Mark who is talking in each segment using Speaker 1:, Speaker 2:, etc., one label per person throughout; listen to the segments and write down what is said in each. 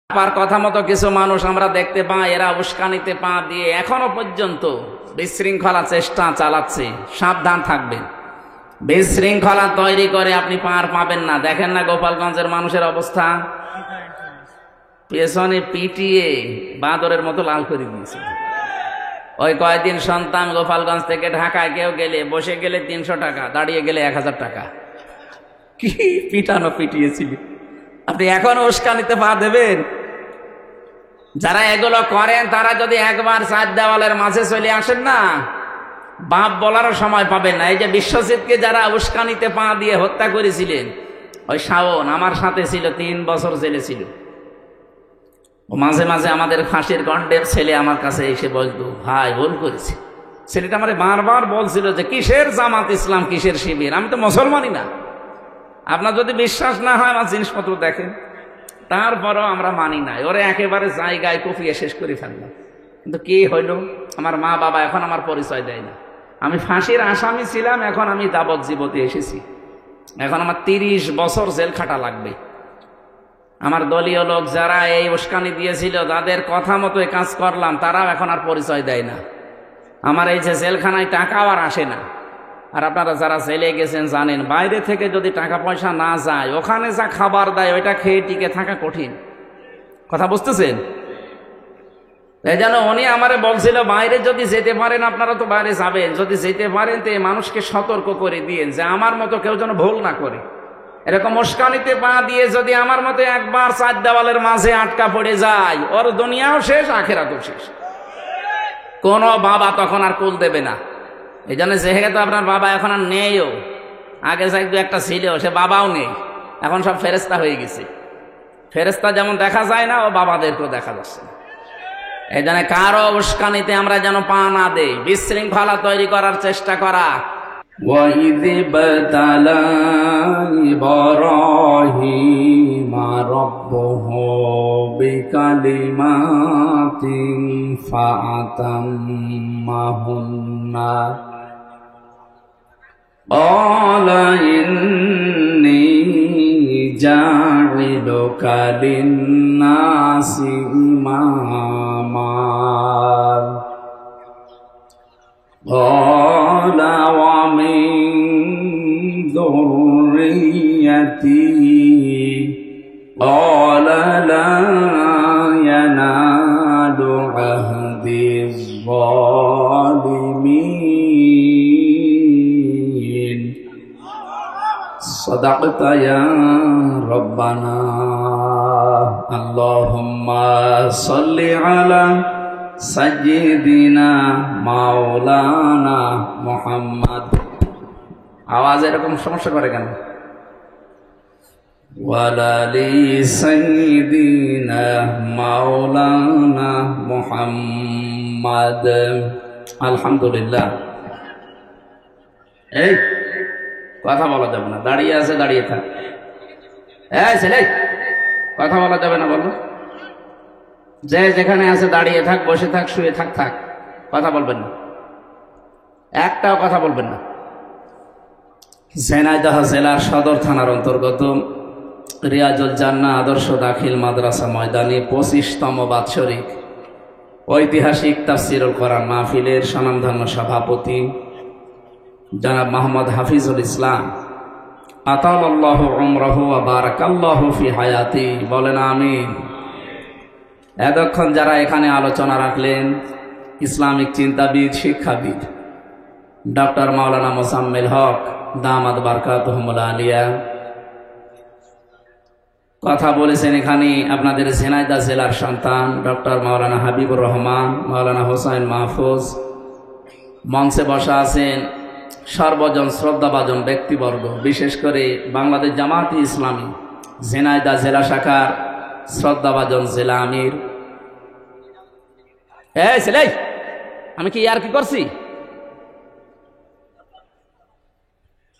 Speaker 1: আপার কথা মতো কিছু মানুষ আমরা দেখতে পাই, এরা উস্কানিতে পা দিয়ে এখনো পর্যন্ত বিশৃঙ্খলা চেষ্টা চালাচ্ছে। সাবধান থাকবেন, বিশৃঙ্খলা তৈরি করে আপনি পার পাবেন না। দেখেন না গোপালগঞ্জের মানুষের অবস্থা, পেছনে পিটিয়ে বাঁদরের মতো লাল করে দিয়েছে। ওই কয়েকদিন সন্তান গোপালগঞ্জ থেকে ঢাকায় কেউ গেলে, বসে গেলে 300 টাকা, দাঁড়িয়ে গেলে 1000 টাকা। কি পিটানো পিটিয়েছিল! আপনি এখনো উস্কানিতে পা দেবেন? যারা এগুলো করেন তারা যদি একবার 4 দেওয়ালের মাঝে চলে আসেন না, বাপ বলারও সময় পাবেন না। এই যে বিশ্বজিৎকে যারা উস্কানিতে পা দিয়ে হত্যা করেছিলেন, ওই শাওন আমার সাথে ছিল, 3 বছর জেলে ছিল। ও মাঝে মাঝে আমাদের ফাঁসির গন্ডের ছেলে আমার কাছে এসে বলতো, ভাই ভুল করেছি। ছেলেটা আমার বারবার বলছিল যে কিসের জামাত ইসলাম, কিসের শিবির, আমি তো মুসলমানই না। আপনার যদি বিশ্বাস না হয় আমার জিনিসপত্র দেখেন। তারপরও আমরা মানি নাই, ওরা একেবারে জায়গায় কুপিয়ে শেষ করে ফেললাম। কিন্তু কি হইল, আমার মা বাবা এখন আমার পরিচয় দেয় না। আমি ফাঁসির আসামি ছিলাম, এখন আমি যাবজ্জীবতে এসেছি। এখন আমার 30 বছর জেল খাটা লাগবে। আমার দলীয় লোক যারা এই উস্কানি দিয়েছিল, তাদের কথা মতো কাজ করলাম, তারাও এখন আর পরিচয় দেয় না। আমার এই যে জেলখানায় টাকাও আর আসে না। আর আপনারা যারা জেলে গেছেন জানেন, বাইরে থেকে যদি টাকা পয়সা না যায়, ওখানে যা খাবার দেয় ওইটা খেয়ে টিকে থাকা কঠিন। কথা বুঝতেছেন? এই জন্য উনি আমারে বলছিল, বাইরে যদি যেতে পারেন, আপনারা তো বাইরে যাবেন, যদি যেতে পারেন তো মানুষকে সতর্ক করে দিয়েন যে আমার মতো কেউ যেন ভুল না করে। এরকম উস্কানিতে পা দিয়ে যদি আমার মতো একবার 4 দেওয়ালের মাঝে আটকা পড়ে যায়, ওর দুনিয়াও শেষ, আখেরাতও শেষ। কোনো বাবা তখন আর কুল দেবে না। এই জন্য যেহেতু আপনার বাবা এখন আর নেইও, আগে যাই একটা ছিল, সে বাবাও নেই, এখন সব ফেরেস্তা হয়ে গেছে। ফেরেস্তা যেমন দেখা যায় না, ও বাবাদেরকেও দেখা যাচ্ছে না। এই জন্য কারো উস্কানিতে আমরা যেন পা না দেই, বিশৃঙ্খলা তৈরি করার চেষ্টা করা।
Speaker 2: وَإِذِ ابْتَلَى إِبْرَاهِيمَ رَبُّهُ بِكَلِمَاتٍ فَأَتَمَّهُنَّ قَالَ إِنِّي جَاعِلُكَ لِلنَّاسِ إِمَامًا قَالَ وَمِن ذُرِّيَّتِي قَالَ لَا يَنَالُ عَهْدِي الظَّالِمِينَ صدقت يا ربنا اللهم صل على সাইয়্যিদিনা মাওলানা মুহাম্মদ। আওয়াজ এরকম সমস্যা করে কেন? ওয়ালালি সাইয়্যিদিনা মাওলানা মুহাম্মদ। আলহামদুলিল্লাহ। এই কথা বলা যাবে না, দাঁড়িয়ে আছে দাঁড়িয়ে থাক। এই ছেলে, কথা বলা যাবে না, বলো। যে যেখানে আছে দাঁড়িয়ে থাক, বসে থাক, শুয়ে থাক, থাক, কথা বলবেন না, একটাও কথা বলবেন না। ঝিনাইদহ জেলার সদর থানার অন্তর্গত রিয়াজুল জান্নাহ আদর্শ দাখিল মাদ্রাসা ময়দানে 25তম বাৎসরিক ঐতিহাসিক তাফসিরুল কোরআন মাহফিলের স্বনামধন্য সভাপতি জনাব মোহাম্মদ হাফিজুল ইসলাম আতালাল্লাহু উমরাহু ওয়া বারাকাল্লাহু ফি হায়াতি, বলেন আমিন। এতক্ষণ যারা এখানে আলোচনা রাখলেন, ইসলামিক চিন্তাবিদ, শিক্ষাবিদ ডক্টর মাওলানা মোসাম্মেল হক দামাত বারকাতুহুমুল আলিয়া কথা বলেছেন। এখানে আপনাদের ঝিনাইদহ জেলার সন্তান ডক্টর মাওলানা হাবিবুর রহমান, মাওলানা হোসাইন মাহফুজ। মঞ্চে বসা আছেন সর্বজন শ্রদ্ধাভাজন ব্যক্তিবর্গ, বিশেষ করে বাংলাদেশ জামাত ইসলামী ঝিনাইদহ জেলা শাখার শ্রদ্ধাভাজন জেলা আমির। এই ছেলে, আমি কি আর কি করছি?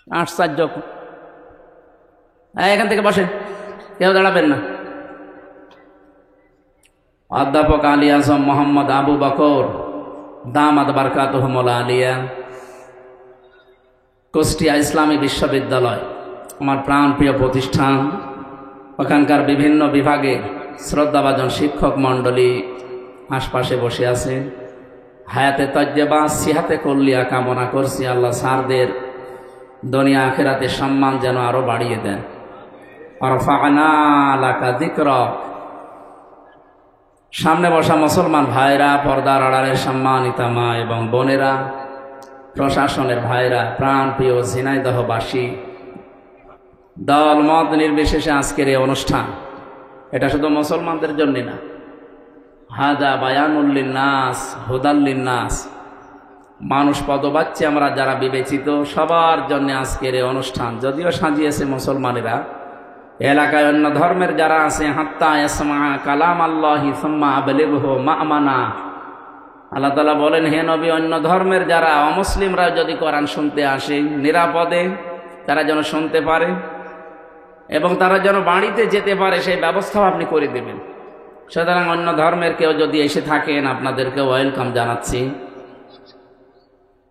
Speaker 2: আশ্চর্য। এখান থেকে বসেন, কেউ দাঁড়াবেন না। অধ্যাপক আলী আজম মোহাম্মদ আবু বকর দামাত বারকাতুহুমুল আলিয়া, কুষ্টিয়া ইসলামী বিশ্ববিদ্যালয় আমার প্রাণপ্রিয় প্রতিষ্ঠান। ওখানকার বিভিন্ন বিভাগে শ্রদ্ধাভাজন শিক্ষক মণ্ডলী আশপাশে বসে আছেন, হায়াতে তজ্জেবা সিহাতে কল্লিয়া কামনা করছি আল্লাহ স্যারদের দুনিয়া আখিরাতে সম্মান যেন আরো বাড়িয়ে দেন। আরফা'না লাকা যিকরাক। সামনে বসা মুসলমান ভাইরা, পর্দার আড়ালের সম্মানিতা মা এবং বোনেরা, প্রশাসনের ভাইরা, প্রাণপ্রিয় ঝিনাইদহবাসী, দল মত নির্বিশেষে আজকের এই অনুষ্ঠান এটা শুধু মুসলমানদের জন্য না, হাদা বায়ানুল লিন্নাস হুদাল লিন্নাস, মানুষ পদবাচ্চে আমরা যারা বিবেচিত সবার জন্য আজকের এই অনুষ্ঠান। যদিও সাজিয়েছে মুসলমানেরা, এলাকায় অন্য ধর্মের যারা আছে, হাত্তা ইয়াসমা কালাম আল্লাহি সুম্মা আবলিগহু মা'মানা। আল্লাহ তাআলা বলেন, হে নবী, অন্য ধর্মের যারা অমুসলিমরা যদি কোরআন শুনতে আসে নিরাপদে তারা যেন শুনতে পারে এবং তারা যেন বাড়িতে যেতে পারে সেই ব্যবস্থাও আপনি করে দেবেন। সুতরাং অন্য ধর্মের কেউ যদি এসে থাকেন আপনাদেরকে ওয়েলকাম জানাচ্ছি।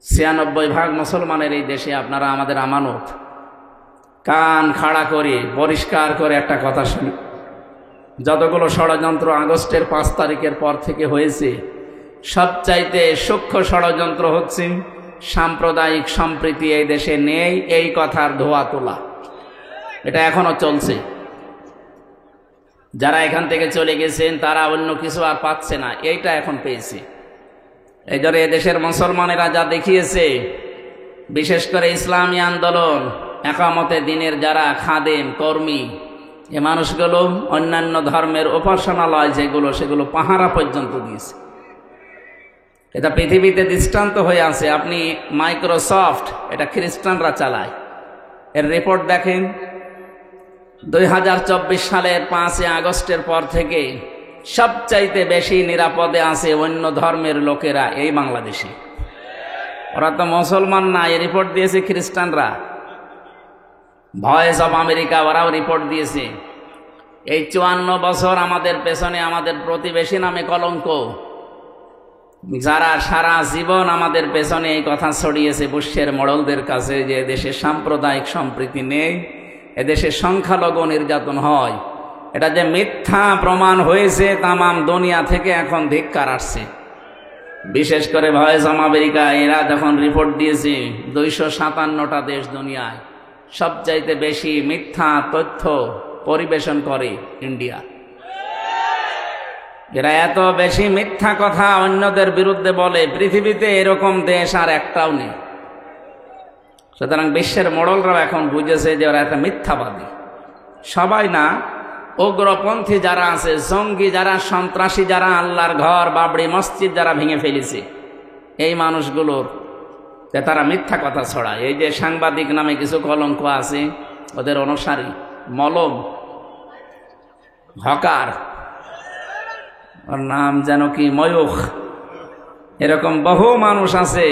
Speaker 2: ৯৬% মুসলমানের এই দেশে আপনারা আমাদের আমানত। কান খাড়া করে পরিষ্কার করে একটা কথা শুনি, যতগুলো ষড়যন্ত্র আগস্টের ৫ তারিখের পর থেকে হয়েছে, সবচাইতে সূক্ষ্ম ষড়যন্ত্র হচ্ছে সাম্প্রদায়িক সম্প্রীতি এই দেশে নেই এই কথার ধোয়া তোলা। এটা এখনো চলছে। যারা এখান থেকে চলে গেছেন তারা অন্য কিছু আর পাচ্ছে না, এইটা এখন পেয়েছে। এই জন্য এদেশের মুসলমানেরা যা দেখিয়েছে, বিশেষ করে ইসলামী আন্দোলন, একামতে দিনের যারা খাদেম কর্মী, এ মানুষগুলো অন্যান্য ধর্মের উপাসনালয় যেগুলো সেগুলো পাহারা পর্যন্ত দিয়েছে। এটা পৃথিবীতে দৃষ্টান্ত হয়ে আছে। আপনি মাইক্রোসফট, এটা খ্রিস্টানরা চালায়, এর রিপোর্ট দেখেন। ২০২৪ সালের ৫ আগস্টের পর থেকে সবচাইতে বেশি নিরাপদে আছে অন্য ধর্মের লোকেরা এই বাংলাদেশে। ওরা তো মুসলমান না, এই রিপোর্ট দিয়েছে খ্রিস্টানরা। ভয়েস অফ আমেরিকা ওরাও রিপোর্ট দিয়েছে। এই ৫৪ বছর আমাদের পেছনে আমাদের প্রতিবেশী নামে কলঙ্ক, যারা সারা জীবন আমাদের পেছনে এই কথা ছড়িয়েছে বুশের মোড়লদের কাছে যে দেশে সাম্প্রদায়িক সম্প্রীতি নেই, এদেশে সংখ্যালঘু নির্যাতন হয়, এটা যে মিথ্যা প্রমাণ হয়েছে তামাম দুনিয়া থেকে এখন ধিক্কার আসছে। বিশেষ করে ভয়েস অফ আমেরিকা এরা যখন রিপোর্ট দিয়েছে ২৫৭টা দেশ দুনিয়ায় সবচাইতে বেশি মিথ্যা তথ্য পরিবেশন করে ইন্ডিয়া। এরা এত বেশি মিথ্যা কথা অন্যদের বিরুদ্ধে বলে, পৃথিবীতে এরকম দেশ আর একটাও নেই। সুতরাং বিশ্বের মোড়লরাও এখন বুঝেছে যে ওরা একটা মিথ্যাবাদী। সবাই না, উগ্রপন্থী যারা আছে, জঙ্গি যারা, সন্ত্রাসী যারা, আল্লাহর ঘর বাবরি মসজিদ যারা ভেঙে ফেলেছে, এই মানুষগুলোর তারা মিথ্যা কথা ছড়ায়। এই যে সাংবাদিক নামে কিছু কলঙ্ক আছে, ওদের অনুসারী, মলম, হকার, ওর নাম যেন কি, ময়ূখ, এরকম বহু মানুষ আছে।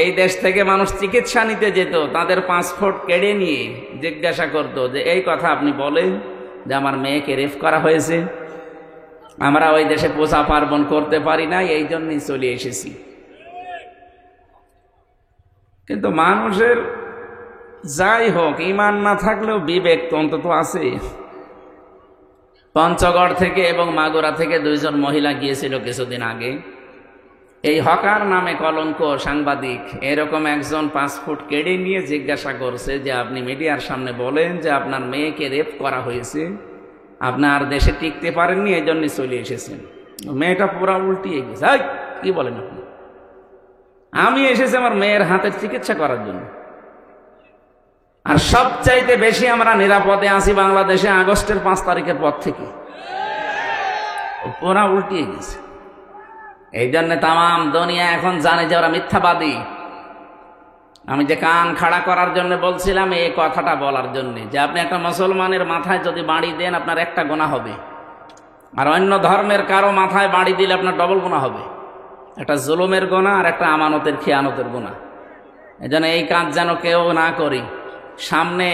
Speaker 2: এই দেশ থেকে মানুষ চিকিৎসা নিতে যেত, তাদের পাসপোর্ট কেড়ে নিয়ে জিজ্ঞাসা করতো যে এই কথা আপনি বলেন যে আমার মেয়েকে রেপ করা হয়েছে, আমরা ওই দেশে পূজা পার্বণ করতে পারি না, এই জন্যই চলে এসেছি। কিন্তু মানুষের যাই হোক, ইমান না থাকলেও বিবেক তো অন্তত আছে। পঞ্চগড় থেকে এবং মাগুরা থেকে 2 জন মহিলা গিয়েছিল কিছুদিন আগে। এই হকার নামে কলঙ্ক সাংবাদিক এরকম একজন পাসপোর্ট কেড়ে নিয়ে জিজ্ঞাসা করছে যে আপনি মিডিয়ার সামনে বলেন যে আপনার মেয়েকে রেপ করা হয়েছে, আপনার দেশে টিকতে পারেননি, এই জন্য চলে এসেছেন। মেয়েটা পুরা উল্টিয়ে গেছে, কি বলেন আপনি? আমি এসেছি আমার মেয়ের হাতের চিকিৎসা করার জন্য। আর সবচাইতে বেশি আমরা নিরাপদে আছি বাংলাদেশে আগস্টের 5 তারিখের পর থেকে। পুরা উল্টিয়ে গেছে। এই জন্য তাম দুনিয়া এখন জানে যে ওরা মিথ্যাবাদী। আমি যে কান খাড়া করার জন্য বলছিলাম এই কথাটা বলার জন্য, যে আপনি একটা মুসলমানের মাথায় যদি বাড়ি দেন আপনার একটা গুনাহ হবে, আর অন্য ধর্মের কারো মাথায় বাড়ি দিলে আপনার ডবল গুনাহ হবে। একটা জুলুমের গুনাহ আর একটা আমানতের খেয়ানতের গুনাহ। এই জন্য এই কাজ যেন কেউ না করি। সামনে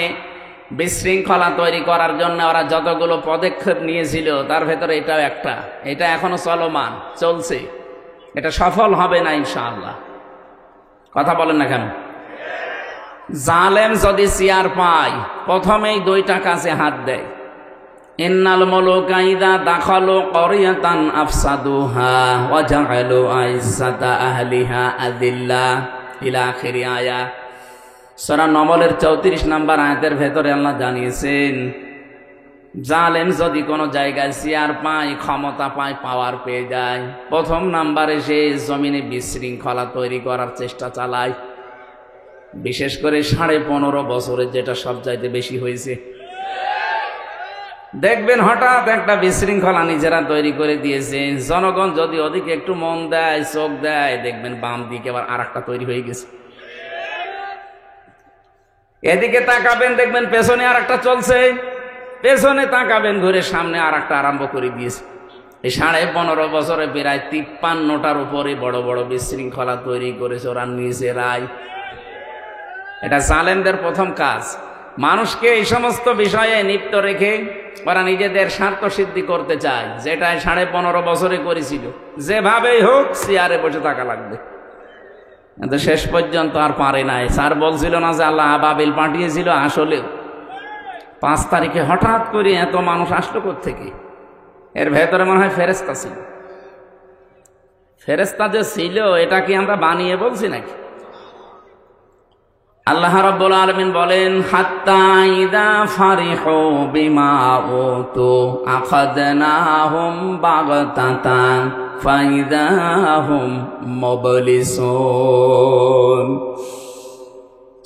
Speaker 2: বিশৃঙ্খলা তৈরি করার জন্য ওরা যতগুলো পদক্ষেপ নিয়েছিল তার ভেতরে এটাও একটা, এটা এখনো চলমান চলছে, এটা সফল হবে না ইনশাআল্লাহ। কথা বলেন না কেন? জালেম যদি চেয়ার পায় প্রথমেই 2টা কাজে হাত দেয়। ইন্নাল মুলুকা ইযা দাখালু ক্বরিয়াতান আফসাদুহা ওয়া জাআলু আইজ্জাতা আহলিহা আযিল্লা ইলা আখির আয়া। সূরা নমলের 34 নম্বর আয়াতের ভেতরে আল্লাহ জানিয়েছেন, জালেম যদি কোনো জায়গায় চেয়ার পায়, ক্ষমতা পায়, পাওয়ার পেয়ে যায়, প্রথম নাম্বারে সে জমিনে বিশৃঙ্খলা তৈরি করার চেষ্টা চালায়। বিশেষ করে 15.5 বছরের যেটা সবচাইতে বেশি হয়েছে। দেখবেন হঠাৎ একটা বিশৃঙ্খলা নিজেরা তৈরি করে দিয়েছে, জনগণ যদি ওদিকে একটু মন দেয়, চোখ দেয়, দেখবেন বাম দিকে আবার আরেকটা তৈরি হয়ে গেছে। এদিকে তাকাবেন, দেখবেন পেছনে আরেকটা চলছে, পেছনে তাকাবেন, ঘুরে সামনে আরেকটা আরম্ভ করে দিয়েছে। এই 15.5 বছরে প্রায় 53টার উপরে বড় বড় বিশৃঙ্খলা তৈরি করেছে ওরা নিজেরাই। এটা জালেমদের প্রথম কাজ। মানুষকে এই সমস্ত বিষয়ে লিপ্ত রেখে ওরা নিজেদের স্বার্থ সিদ্ধি করতে চায়, যেটা 15.5 বছরে করেছিল। যেভাবেই হোক চেয়ারে বসে থাকা লাগবে, কিন্তু শেষ পর্যন্ত আর পারে নাই। স্যার বলছিল না যে আল্লাহ আবাবিল পাঠিয়েছিল, আসলেও 5 তারিখে হঠাৎ করে এত মানুষ আসলো কোত্থেকে? এর ভেতরে মনে হয় ফেরেশতা ছিল। ফেরেশতা যে ছিল এটা কি আমরা বানিয়ে বলছি নাকি? আল্লাহ রাব্বুল আলামিন বলেন, হাত্তা ইযা ফারিহু বিমা উতু আখাযনাহুম বাগতাতান ফাইযা হুম মুবলিসুন।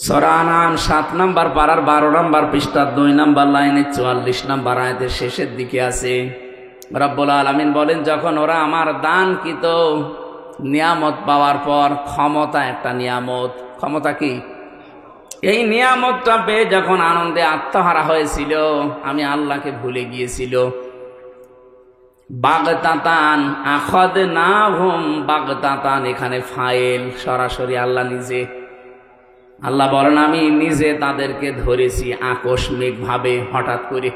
Speaker 2: সূরা আনআম 7 নম্বর পারার 12 নম্বর পৃষ্ঠা 2 নম্বর লাইনে 44 নম্বর আয়াতের শেষের দিকে আছে। রব্বুল আলামিন বলেন, যখন ওরা আমার দানকৃত নিয়ামত পাওয়ার পর, ক্ষমতা একটা নিয়ামত, ক্ষমতা কি? এই নিয়ামতটা পেয়ে যখন আনন্দে আত্মহারা হয়েছিল, আমি আল্লাহকে ভুলে গিয়েছিল। বাগতাতান আখাযনাহুম বাগতাতান, এখানে ফাইল সরাসরি আল্লাহ নিজে। আল্লাহ বলেন, আমি নিজে তাদেরকে ধরেছি আকস্মিক ভাবে, হঠাৎ করে।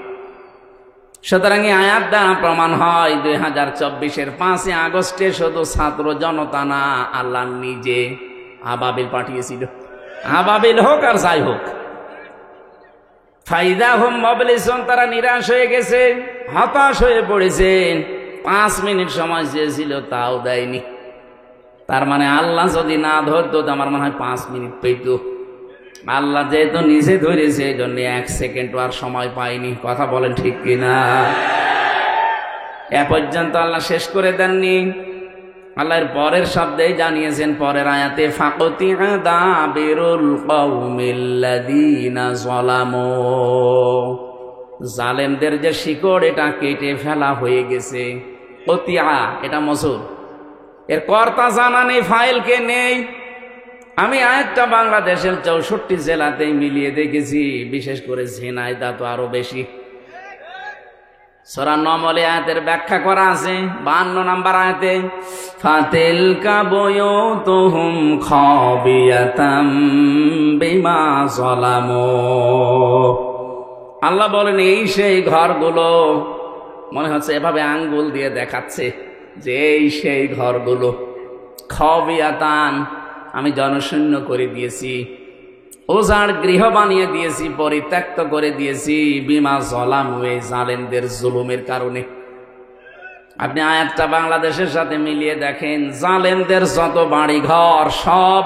Speaker 2: সুতরাং এই আয়াত দ্বারা প্রমাণ হয় 2024-এর 5 আগস্টে শুধু ছাত্র জনতা না, আল্লাহ নিজে আবাবিল পাঠিয়েছিল। আবাবিল হোক আর যাই হোক, ফাইদা হুম মুবলিসুন, তারা নিরাশ হয়ে গেছে, হতাশ হয়ে পড়েছে। 5 মিনিট সময় চেয়েছিল, তাও দেয়নি। তার মানে আল্লাহ যদি না ধরতো, আমার মনে হয় 5 মিনিট পেত। আল্লাহ যেহেতু নিজে ধরেছে, এই জন্য 1 সেকেন্ড আর সময় পায়নি। কথা বলেন ঠিক কিনা? এ পর্যন্ত আল্লাহ শেষ করে দেননি। আল্লাহর পরের শব্দেই জানিয়েছেন, পরের আয়াতে, ফাকুতিআ দাবিরুল কওমিল্লাযীনা যালামু, জালেমদের যে শিকড় এটা কেটে ফেলা হয়ে গেছে। কতিয়া, এটা মসুর, এর কর্তা জানা নেই, ফাইলকে নেই। আমি আয়াতটা বাংলাদেশের 64 জেলাতেই মিলিয়ে দেখেছি, বিশেষ করে ঝিনাইদহ তো আরো বেশি। সূরা নমলে আয়াতের ব্যাখ্যা করা আছে 52 নম্বর আয়াতে, ফাতিলকা বুয়ুতুহুম খাবিয়াতাম বিমা যালামু। আল্লাহ বলেন, এই সেই ঘরগুলো, মনে হচ্ছে এভাবে আঙ্গুল দিয়ে দেখাচ্ছে যে এই সেই ঘরগুলো, খাবিয়াতান, আমি জনশূন্য করে দিয়েছি, ওজার গৃহ বানিয়ে দিয়েছি, পরিত্যক্ত করে দিয়েছি, বিমা যালামু, এই জালেমদের জুলুমের কারণে। আপনি আয়াতটা বাংলাদেশের সাথে মিলিয়ে দেখেন, জালেমদের যত বাড়ি ঘর সব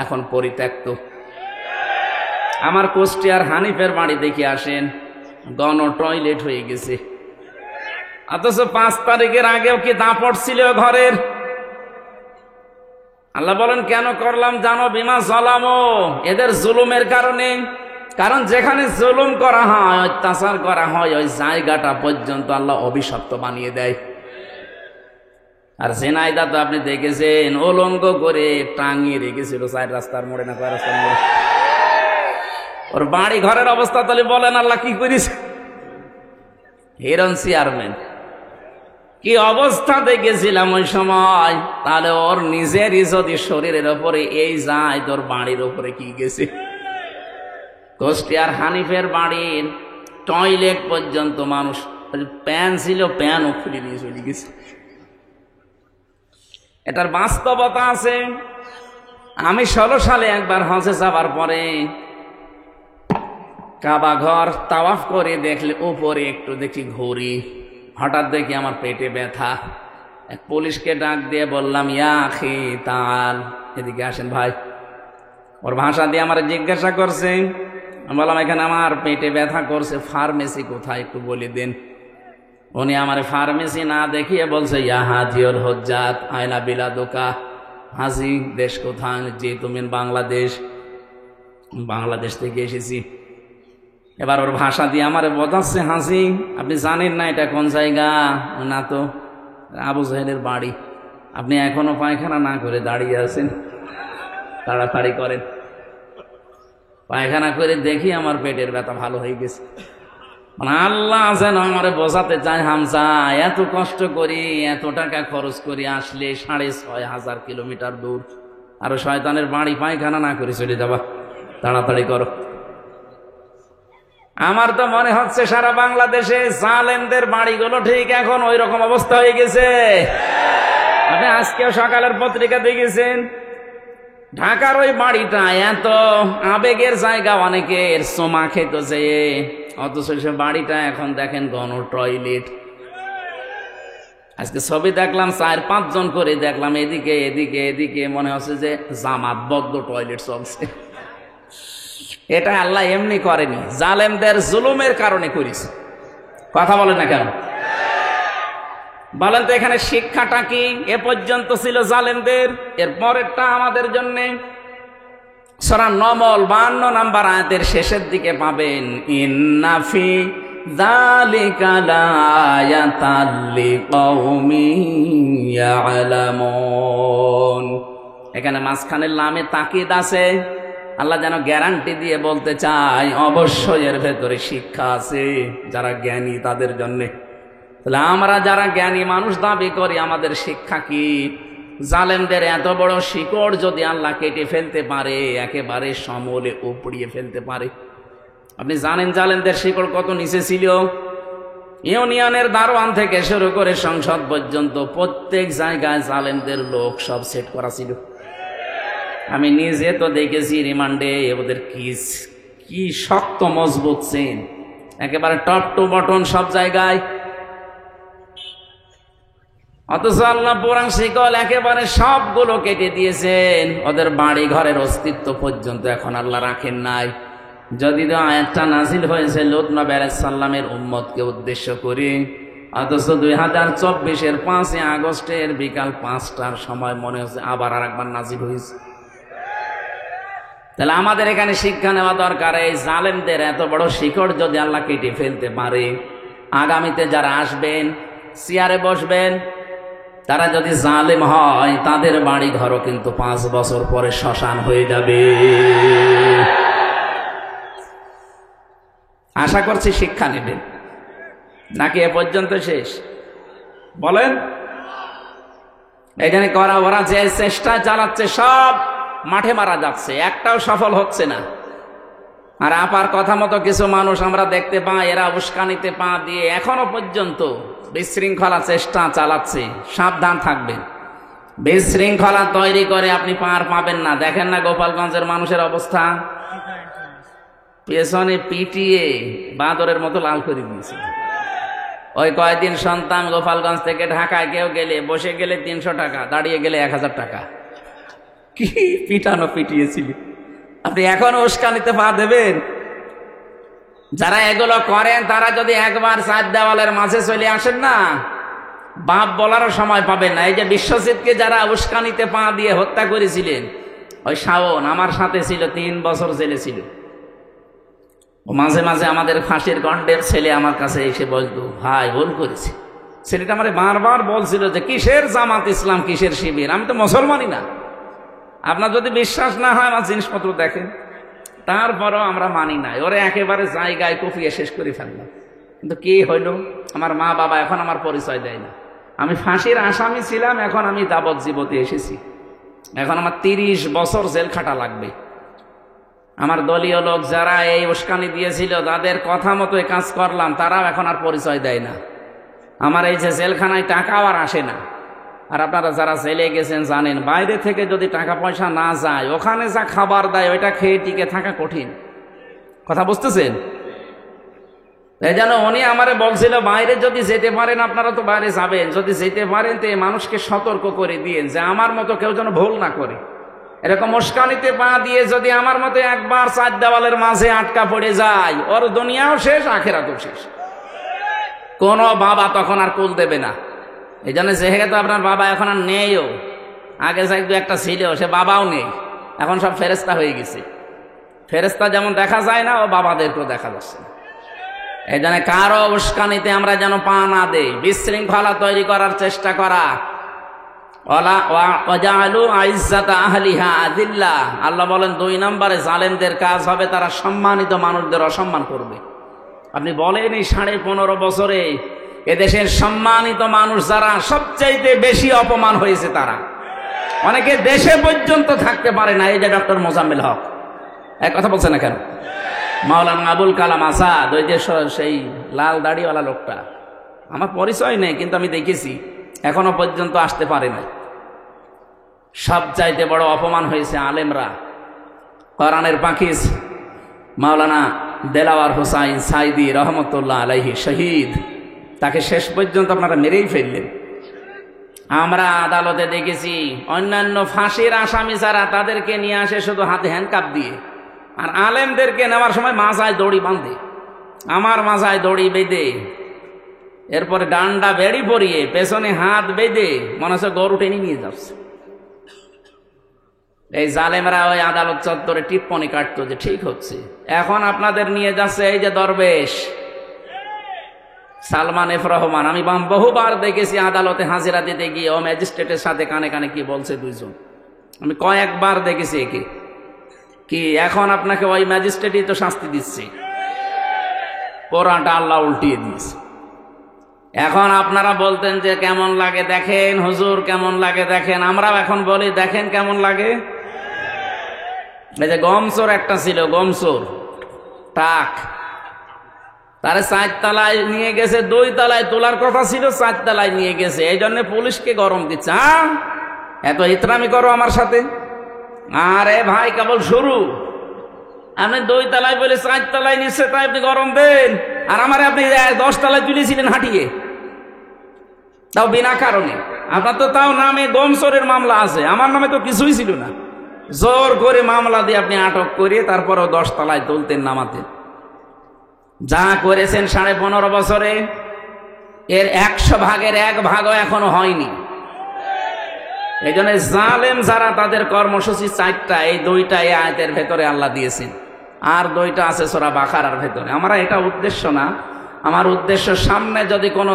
Speaker 2: এখন পরিত্যক্ত। আমার কুষ্টিয়ার হানিফের বাড়ি দেখে আসেন, গণ টয়লেট হয়ে গেছে। অথচ 5 তারিখের আগেও কি দাপট ছিল ঘরের? আল্লাহ বলেন, কেন করলাম জানো? বিমা যালামু, এদের জুলুমের কারণে। কারণ যেখানে জুলুম করা হয়, অত্যাচার করা হয়, ওই জায়গাটা পর্যন্ত আল্লাহ অভিশপ্ত বানিয়ে দেয়। আর ঝিনাইদহ তো আপনি দেখেছেন, উলঙ্গ করে টাঙিয়ে রেখেছিল 4 রাস্তার মোড়ে না 5 রাস্তার মোড়ে। ওর বাড়ি ঘরের অবস্থা তাহলে বলেন আল্লাহ কি করেছে? হিরণ চেয়ারম্যান কি অবস্থা দেখেছিলাম ওই সময়। তাহলে ওর নিজেরই যদি শরীরের ওপরে এই যায়, তোর বাড়ির ওপরে কি গেছে? কুষ্টিয়ার হানিফের বাড়ির টয়লেট পর্যন্ত মানুষ, প্যান ছিল, প্যানও খুলে নিয়ে চলে গেছে। এটার বাস্তবতা আছে। আমি 16 সালে একবার হজে যাবার পরে
Speaker 1: কাবা ঘর তাওয়াফ করে দেখলে উপরে একটু দেখি ঘুরি, হঠাৎ দেখি আমার পেটে ব্যথা। এক পুলিশকে ডাক দিয়ে বললাম, ইয়া আখি তাল, এদিকে আসেন ভাই। ওর ভাষা দিয়ে আমার জিজ্ঞাসা করছে। আমি বললাম, এখানে আমার পেটে ব্যথা করছে, ফার্মেসি কোথায় একটু বলে দিন। উনি আমার ফার্মেসি না দেখিয়ে বলছে, ইয়া হাজিউল হুজ্জাত আয়না বিলাদুকা, হাজি দেশ কোথায়? জি তুমি বাংলাদেশ। বাংলাদেশ থেকে এসেছি। এবার ওর ভাষা দিয়ে আমার বোঝাচ্ছে, হাসি আপনি জানেন না এটা কোন জায়গা? না তো। আবু জাহেলের বাড়ি। আপনি এখনো পায়খানা না করে দাঁড়িয়ে আছেন, তাড়াতাড়ি করেন। পায়খানা করে দেখি আমার পেটের ব্যথা ভালো হয়ে গেছে। মানে আল্লাহ যেন আমারে বোঝাতে চায়, হামজা এত কষ্ট করি, এত টাকা খরচ করি, আসলে 6,500 কিলোমিটার দূর, আর শয়তানের বাড়ি পায়খানা না করে চলে যাবা, তাড়াতাড়ি করো। আমার তো মনে হচ্ছে সারা বাংলাদেশে জালেমদের বাড়িগুলো ঠিক এখন ওই রকম অবস্থা হয়ে গেছে। আপনি আজকেও সকালের পত্রিকা দেখেছেন, ঢাকার ওই বাড়িটা এত আবেগের জায়গা, অনেকের সোমা খেত যে, অথচ সে বাড়িটা এখন দেখেন গণ টয়লেট। আজকে ছবি দেখলাম 4-5 জন করে দেখলাম, এদিকে এদিকে এদিকে, মনে হচ্ছে যে জামাতবদ্ধ টয়লেট চলছে। এটা আল্লাহ এমনি করেনি, জালেমদের জুলুমের কারণে করেছে। কথা বলেন না কেন? বলেন তো এখানে শিক্ষাটা কি? এ পর্যন্ত ছিল জালেমদের, এর পরেরটা আমাদের জন্যে। সূরা নমল 52 নম্বর আয়াতের শেষের দিকে পাবেন, ইন্না ফি যালিকা লায়াতাল লিকাউমিন ইয়ালামুন। এখানে মাঝখানের লামে তাকিদ আছে। আল্লাহ যেন গ্যারান্টি দিয়ে বলতে চায়, অবশ্যই এর ভেতরে শিক্ষা আছে যারা জ্ঞানী তাদের জন্য। তাহলে আমরা যারা জ্ঞানী মানুষ দাবি করি, আমাদের শিক্ষা কি? জালেমদের এত বড় শিকড় যদি আল্লাহ কেটে ফেলতে পারে, একেবারে সমূলে উপড়িয়ে ফেলতে পারে। আপনি জানেন জালেমদের শিকড় কত নিচে ছিল? ইউনিয়নের দারোয়ান থেকে শুরু করে সংসদ পর্যন্ত প্রত্যেক জায়গায় জালেমদের লোক সব সেট করা ছিল। আমি নিজে তো দেখেছি রিমান্ডে ওদের কি শক্ত মজবুত চেন, একেবারে টপ টু বটন সব জায়গায়। অথচ আল্লাহ পুরান শিকল একেবারে সবগুলো কেটে দিয়েছেন, ওদের বাড়ি ঘরের অস্তিত্ব পর্যন্ত এখন আল্লাহ রাখেন নাই। যদি আয়াতটা নাজিল হয়েছে লূত নবী আলাইহিস সালামের উম্মতকে উদ্দেশ্য করে, অথচ 2024-এর 5 আগস্টের বিকাল 5টার সময় মনে হচ্ছে আবার আরেকবার নাজিল হয়েছে। তাহলে আমাদের এখানে শিক্ষা নেওয়া দরকার, এই জালেমদের এত বড় শিকড় যদি আল্লাহ কেটে ফেলতে পারে, আগামীতে যারা আসবেন চেয়ারে বসবেন, তারা যদি জালেম হয়, তাদের বাড়ি ঘরও কিন্তু 5 বছর পরে শ্মশান হয়ে যাবে। আশা করছি শিক্ষা নেবেন, নাকি এ পর্যন্ত শেষ? বলেন। এখানে করা ওরা যে চেষ্টা চালাচ্ছে সব মাঠে মারা যাচ্ছে, একটাও সফল হচ্ছে না। আর আপার কথা মতো কিছু মানুষ আমরা দেখতে পাই, এরা উস্কানিতে পা দিয়ে এখনো পর্যন্ত বিশৃঙ্খলা চেষ্টা চালাচ্ছে। সাবধান থাকবেন, বিশৃঙ্খলা তৈরি করে আপনি পার পাবেন না। দেখেন না গোপালগঞ্জের মানুষের অবস্থা, পেছনে পিটিয়ে বাঁদরের মতো লাল করে দিয়েছে। ওই কয়েকদিন সন্তান গোপালগঞ্জ থেকে ঢাকায় কেউ গেলে, বসে গেলে 300 টাকা, দাঁড়িয়ে গেলে 1000 টাকা। কি পিটানো পিটিয়েছিল! আপনি এখন উস্কানিতে পা দেবেন? যারা এগুলো করেন তারা যদি একবার 4 দেওয়ালের মাঝে চলে আসেন না, বাপ বলারও সময় পাবেন না। এই যে বিশ্বজিৎকে যারা উস্কানিতে পা দিয়ে হত্যা করেছিলেন, ওই শাওন আমার সাথে ছিল, 3 বছর জেলে ছিল। ও মাঝে মাঝে আমাদের ফাঁসির গন্ডের ছেলে আমার কাছে এসে বলতো, ভাই ভুল করেছি। ছেলেটা আমার বারবার বলছিল যে কিসের জামাত ইসলাম, কিসের শিবির, আমি তো মুসলমানই না। আপনার যদি বিশ্বাস না হয় আমার জিনিসপত্র দেখেন। তারপরও আমরা মানি নাই, ওরা একেবারে জায়গায় কুপিয়ে শেষ করে ফেললাম। কিন্তু কি হইল, আমার মা বাবা এখন আমার পরিচয় দেয় না। আমি ফাঁসির আসামি ছিলাম, এখন আমি যাবজ্জীবতে এসেছি। এখন আমার 30 বছর জেল খাটা লাগবে। আমার দলীয় লোক যারা এই উস্কানি দিয়েছিল, তাদের কথা মতো কাজ করলাম, তারাও এখন আর পরিচয় দেয় না। আমার এই যে জেলখানায় টাকাও আর আসে না। আর আপনারা যারা জেলে গেছেন জানেন, বাইরে থেকে যদি টাকা পয়সা না যায়, ওখানে যা খাবার দেয় ওইটা খেয়ে টিকে থাকা কঠিন। কথা বুঝতেছেন? এই জন্য উনি আমারে বলছিল বাইরে যদি যেতে পারেন আপনারা তো বাইরে যাবেন, যদি যেতে পারেন তো মানুষকে সতর্ক করে দিয়েন যে আমার মতো কেউ যেন ভুল না করে। এরকম উস্কানিতে পা দিয়ে যদি আমার মতো একবার চার দেওয়ালের মাঝে আটকা পড়ে যায়, ওর দুনিয়াও শেষ, আখেরাতও শেষ। কোনো বাবা তখন আর কুল দেবে না। এই জন্য যেহেতু আপনার বাবা এখন আর নেইও, আগে যাই দু একটা ছিল, সে বাবাও নেই, এখন সব ফেরেস্তা হয়ে গেছে। ফেরেস্তা যেমন দেখা যায় না, ও বাবাদেরকেও দেখা যাচ্ছে না। এই জন্য কারো উস্কানিতে আমরা যেন পা না দেই, বিশৃঙ্খলা তৈরি করার চেষ্টা করা। আল্লাহ বলেন 2 নম্বরে জালেমদের কাজ হবে তারা সম্মানিত মানুষদের অসম্মান করবে। আপনি বলেন এই 15.5 বছরে এদেশের সম্মানিত মানুষ যারা সবচাইতে বেশি অপমান হয়েছে, তারা অনেকে দেশে পর্যন্ত থাকতে পারে না। এই যে ডক্টর মোজাম্মেল হক, এক কথা বলছে না কেন? মাওলানা আবুল কালাম আজাদ, ওই যে সেই লাল দাড়িওয়ালা লোকটা, আমার পরিচয় নেই কিন্তু আমি দেখেছি এখনো পর্যন্ত আসতে পারে না। সবচাইতে বড় অপমান হয়েছে আলেমরা। কোরআনের পাখিজ মাওলানা দেলাওয়ার হোসাইন সাইদি রহমতুল্লাহ আলাইহি শহীদ, তাকে শেষ পর্যন্ত আপনারা মেরেই ফেললেন। আমরা আদালতে দেখেছি অন্যান্য ফাঁসির আসামি যারা, তাদেরকে নিয়ে আসে শুধু হাতে হ্যান্ডকাপ দিয়ে, আর আলেমদেরকে নেওয়ার সময় মাজায় দড়ি বাঁধে, আমার মাজায় দড়ি বেঁধে, এরপরে ডান্ডা বেড়ি পরিয়ে পেছনে হাত বেঁধে মনে হচ্ছে গরু টেনে নিয়ে যাচ্ছে। এই জালেমরা ওই আদালত চত্বরে টিপ্পনি কাটতো যে ঠিক হচ্ছে। এখন আপনাদের নিয়ে যাচ্ছে এই যে দরবেশ সালমান এফ রহমান, আমি বহুবার দেখেছি আদালতে হাজিরা দিতে গিয়ে ও ম্যাজিস্ট্রেটের সাথে কানে কানে কি বলছে দুইজন, আমি কয়েকবার দেখেছি একে। কি এখন আপনাকে ওই ম্যাজিস্ট্রেটই তো শাস্তি দিচ্ছে, কোরআনটা আল্লাহ উল্টিয়ে দিয়েছে। এখন আপনারা বলতেন যে কেমন লাগে দেখেন হুজুর, কেমন লাগে দেখেন, আমরাও এখন বলি দেখেন কেমন লাগে। এই যে গমচোর একটা ছিল, গমচোর টাক, তারে 4 তলায় নিয়ে গেছে, 2 তলায় তোলার কথা ছিল, 4 তলায় নিয়ে গেছে। এই জন্য পুলিশকে গরম দিচ্ছে, এত ইতরামি করো আমার সাথে। আরে ভাই কেবল শুরু, আপনি 2 তলায় বলে 4 তলায় নিচ্ছে, তাই আপনি গরম দেন, আর আমারে আপনি 10 তলায় তুলেছিলেন হাঁটিয়ে, তাও বিনা কারণে। আপনার তো তাও নামে গমচোরের মামলা আছে, আমার নামে তো কিছুই ছিল না। জোর করে মামলা দিয়ে আপনি আটক করে তারপরেও 10 তলায় তুলতেন, নামাতেন। যা করেছেন 15.5 বছরে, এর 100 ভাগের 1 ভাগও এখনো হয়নি। এই জন্য জালেম যারা, তাদের কর্মসূচি 4টা, এই 2টা এই আয়াতের ভেতরে আল্লাহ দিয়েছেন, আর 2টা আছে সূরা বাকারার ভেতরে। আমরা এটা উদ্দেশ্য না, আমার উদ্দেশ্য সামনে যদি কোনো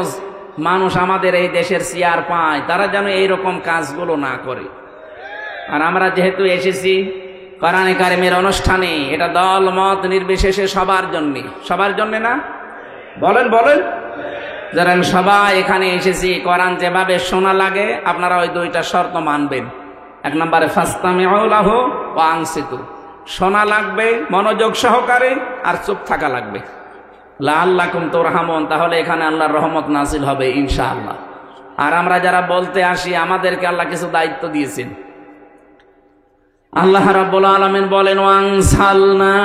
Speaker 1: মানুষ আমাদের এই দেশের চেয়ার পায়, তারা যেন এইরকম কাজগুলো না করে। আর আমরা যেহেতু এসেছি কোরআনে কারিমের অনুষ্ঠানে, এটা দল মত নির্বিশেষে সবার জন্য, সবার জন্য না, বলেন বলেন, যারা সবাই এখানে এসেছি, কোরআন যেভাবে শোনা লাগে আপনারা ওই 2টা শর্ত মানবেন। 1 নম্বরে ফাসতামিউ লাহু ওয়া আনসিতু, শোনা লাগবে মনোযোগ সহকারে, আর চুপ থাকা লাগবে। লাআল্লাকুম তুরহামুন, তাহলে এখানে আল্লাহর রহমত নাজিল হবে ইনশাআল্লাহ। আর আমরা যারা বলতে আসি, আমাদেরকে আল্লাহ কিছু দায়িত্ব দিয়েছেন। আল্লাহ রাব্বুল আলামিন বলেন, ওয়ানসালনা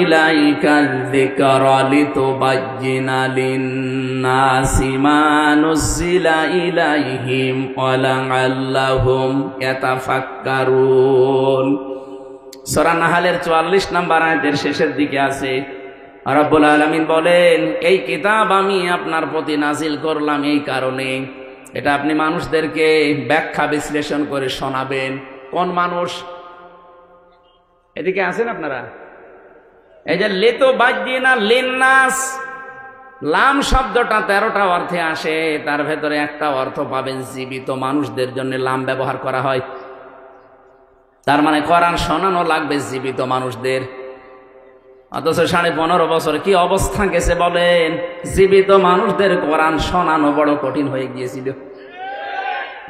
Speaker 1: ইলাইকাল যিকরা লিতুবাজ্জিনা লিন-নাসি মা নুযিলা ইলাইহিম ওয়া লাআল্লাহুম ইয়াতাফাক্কারুন। সূরা নাহলের 44 নম্বর আয়াতের শেষের দিকে আছে, রাব্বুল আলামিন বলেন, এই কিতাব আমি আপনার প্রতি নাজিল করলাম এই কারণে, এটা আপনি মানুষদেরকে ব্যাখ্যা বিশ্লেষণ করে শোনাবেন। কোন মানুষ? এদিকে আছেন আপনারা? এই যে লিতুবাজ্জিনা লিন-নাস, লাম শব্দটা 13টা অর্থে আসে, তার ভেতরে একটা অর্থ পাবেন জীবিত মানুষদের জন্য লাম ব্যবহার করা হয়। তার মানে কোরআন শোনানো লাগবে জীবিত মানুষদের। অথচ 15.5 বছর কি অবস্থা গেছে বলেন, জীবিত মানুষদের কোরআন শোনানো বড় কঠিন হয়ে গিয়েছিল।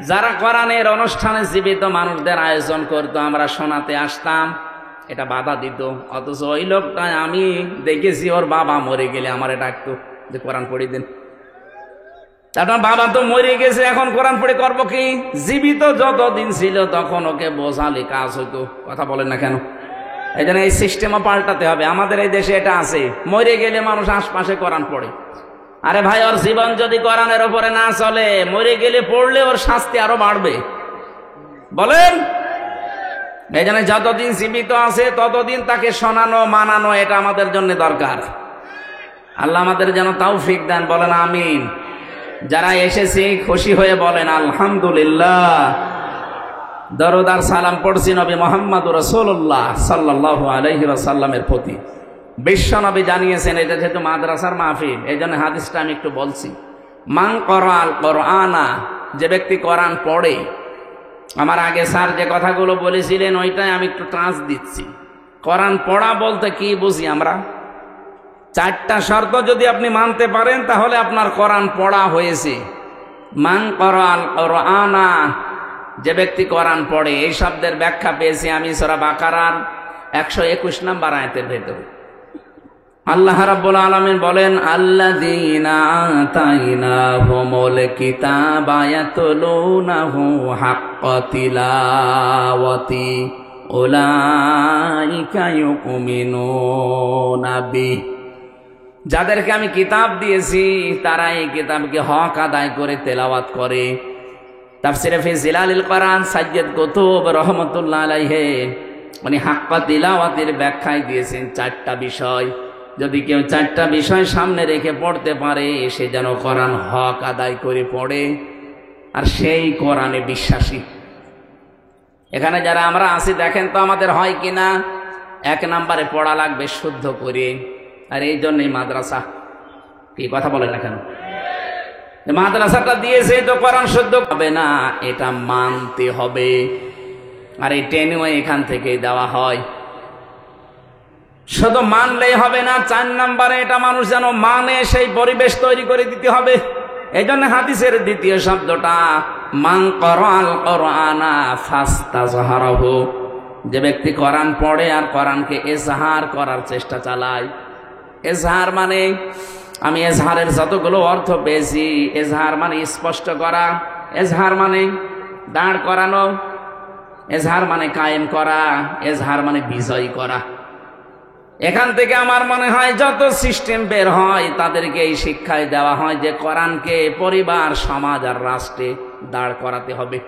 Speaker 1: যারা কোরআনের অনুষ্ঠানে জীবিত মানুষদের আয়োজন করতো, আমরা শোনাতে আসতাম, এটা বাধা দিত। অথচ ওই লোকটা আমি দেখেছি, ওর বাবা মরে গেলে আমার ডাকতো যে কোরআন পড়ে দেন। তারপর বাবা তো মরে গেছে, এখন কোরআন পড়ে করবো কি? জীবিত যতদিন ছিল তখন ওকে বোঝালে কাজ হইতো। কথা বলেন না কেন? এই জন্য এই সিস্টেমও পাল্টাতে হবে। আমাদের এই দেশে এটা আছে, মরে গেলে মানুষ আশপাশে কোরআন পড়ে। আরে ভাই, ওর জীবন যদি কোরআনের ওপরে না চলে, মরে গেলে পড়লে ওর শাস্তি আরো বাড়বে, বলেন? এই জন্য যতদিন জীবিত আছে ততদিন তাকে শোনানো মানানো এটা আমাদের জন্য দরকার। আল্লাহ আমাদের যেন তৌফিক দেন, বলেন আমিন। যারা এসেছি খুশি হয়ে বলেন আলহামদুলিল্লাহ। দরুদ আর সালাম পড়ছি নবী মুহাম্মদ রাসূলুল্লাহ সাল্লাল্লাহু আলাইহি ওয়াসাল্লামের প্রতি। বিশ্ব নবী জানিয়েছেন, এটা যেহেতু মাদ্রাসার মাহফিল এই জন্য হাদিসটা আমি একটু বলছি। মান করাল কোরআনা, যে ব্যক্তি কোরআন পড়ে। আমার আগে স্যার যে কথাগুলো বলেছিলেন ওইটাই আমি একটু ট্রান্স দিচ্ছি। কোরআন পড়া বলতে কি বুঝি আমরা? 4টা শর্ত যদি আপনি মানতে পারেন তাহলে আপনার কোরআন পড়া হয়েছে। মান করাল কোরআনা, যে ব্যক্তি কোরআন পড়ে। এই শব্দের ব্যাখ্যা পেয়েছি আমি সূরা বাকারার 121 নম্বর আয়াতের ভেতরে। আল্লাহ রাব্বুল আলামিন বলেন, আল্লাযীনা আতাইনাহুমুল কিতাবা ইয়াতলুনাহু হাক্কা তিলাওয়াতি উলাইকা ইউমিনুনা বিহি। যাদেরকে আমি কিতাব দিয়েছি তারা এই কিতাবকে হক আদায় করে তেলাওয়াত করে। তাফসিরে ফি জিলালিল কোরআন সাইয়্যিদ কুতুব রাহমাতুল্লাহ আলাইহি উনি হাক্কা তিলাওয়াতের ব্যাখ্যায় দিয়েছেন 4টা বিষয়। যদি কেউ 4টা বিষয় সামনে রেখে পড়তে পারে, সে যেন কোরআন হক আদায় করে পড়ে আর সেই কোরআনে বিশ্বাসী। এখানে যারা আমরা আছি দেখেন তো আমাদের হয় কিনা। 1 নম্বরে পড়া লাগবে শুদ্ধ করে। আর এই জন্যই মাদ্রাসা। কি কথা বলেন না কেন? মাদ্রাসাটা দিয়েছে তো কোরআন শুদ্ধ হবে না, এটা মানতে হবে। আর এই ট্রেনিং এখান থেকে দেওয়া হয়। শুধু মানলেই হবে না, 4 নম্বরে এটা মানুষ যেন মানে, সেই পরিবেশ তৈরি করে দিতে হবে। এই জন্য হাদিসের 2য় শব্দটা মান করাল কোরআনা ফাস্তাজহারাহু, যে ব্যক্তি কোরআন পড়ে আর কোরআনকে এজহার করার চেষ্টা চালায়। এজহার মানে, আমি এজহারের যতগুলো অর্থ পেয়েছি, এজহার মানে স্পষ্ট করা, এজহার মানে দাঁড় করানো, এজহার মানে কায়েম করা, এজহার মানে বিজয় করা। এখান থেকে আমার মনে হয় যত সিস্টেম বের হয় তাদেরকে এই শিক্ষায় দেওয়া হয় যে কোরআনকে পরিবার, সমাজ আর রাষ্ট্রে দাঁড় করাতে হবে।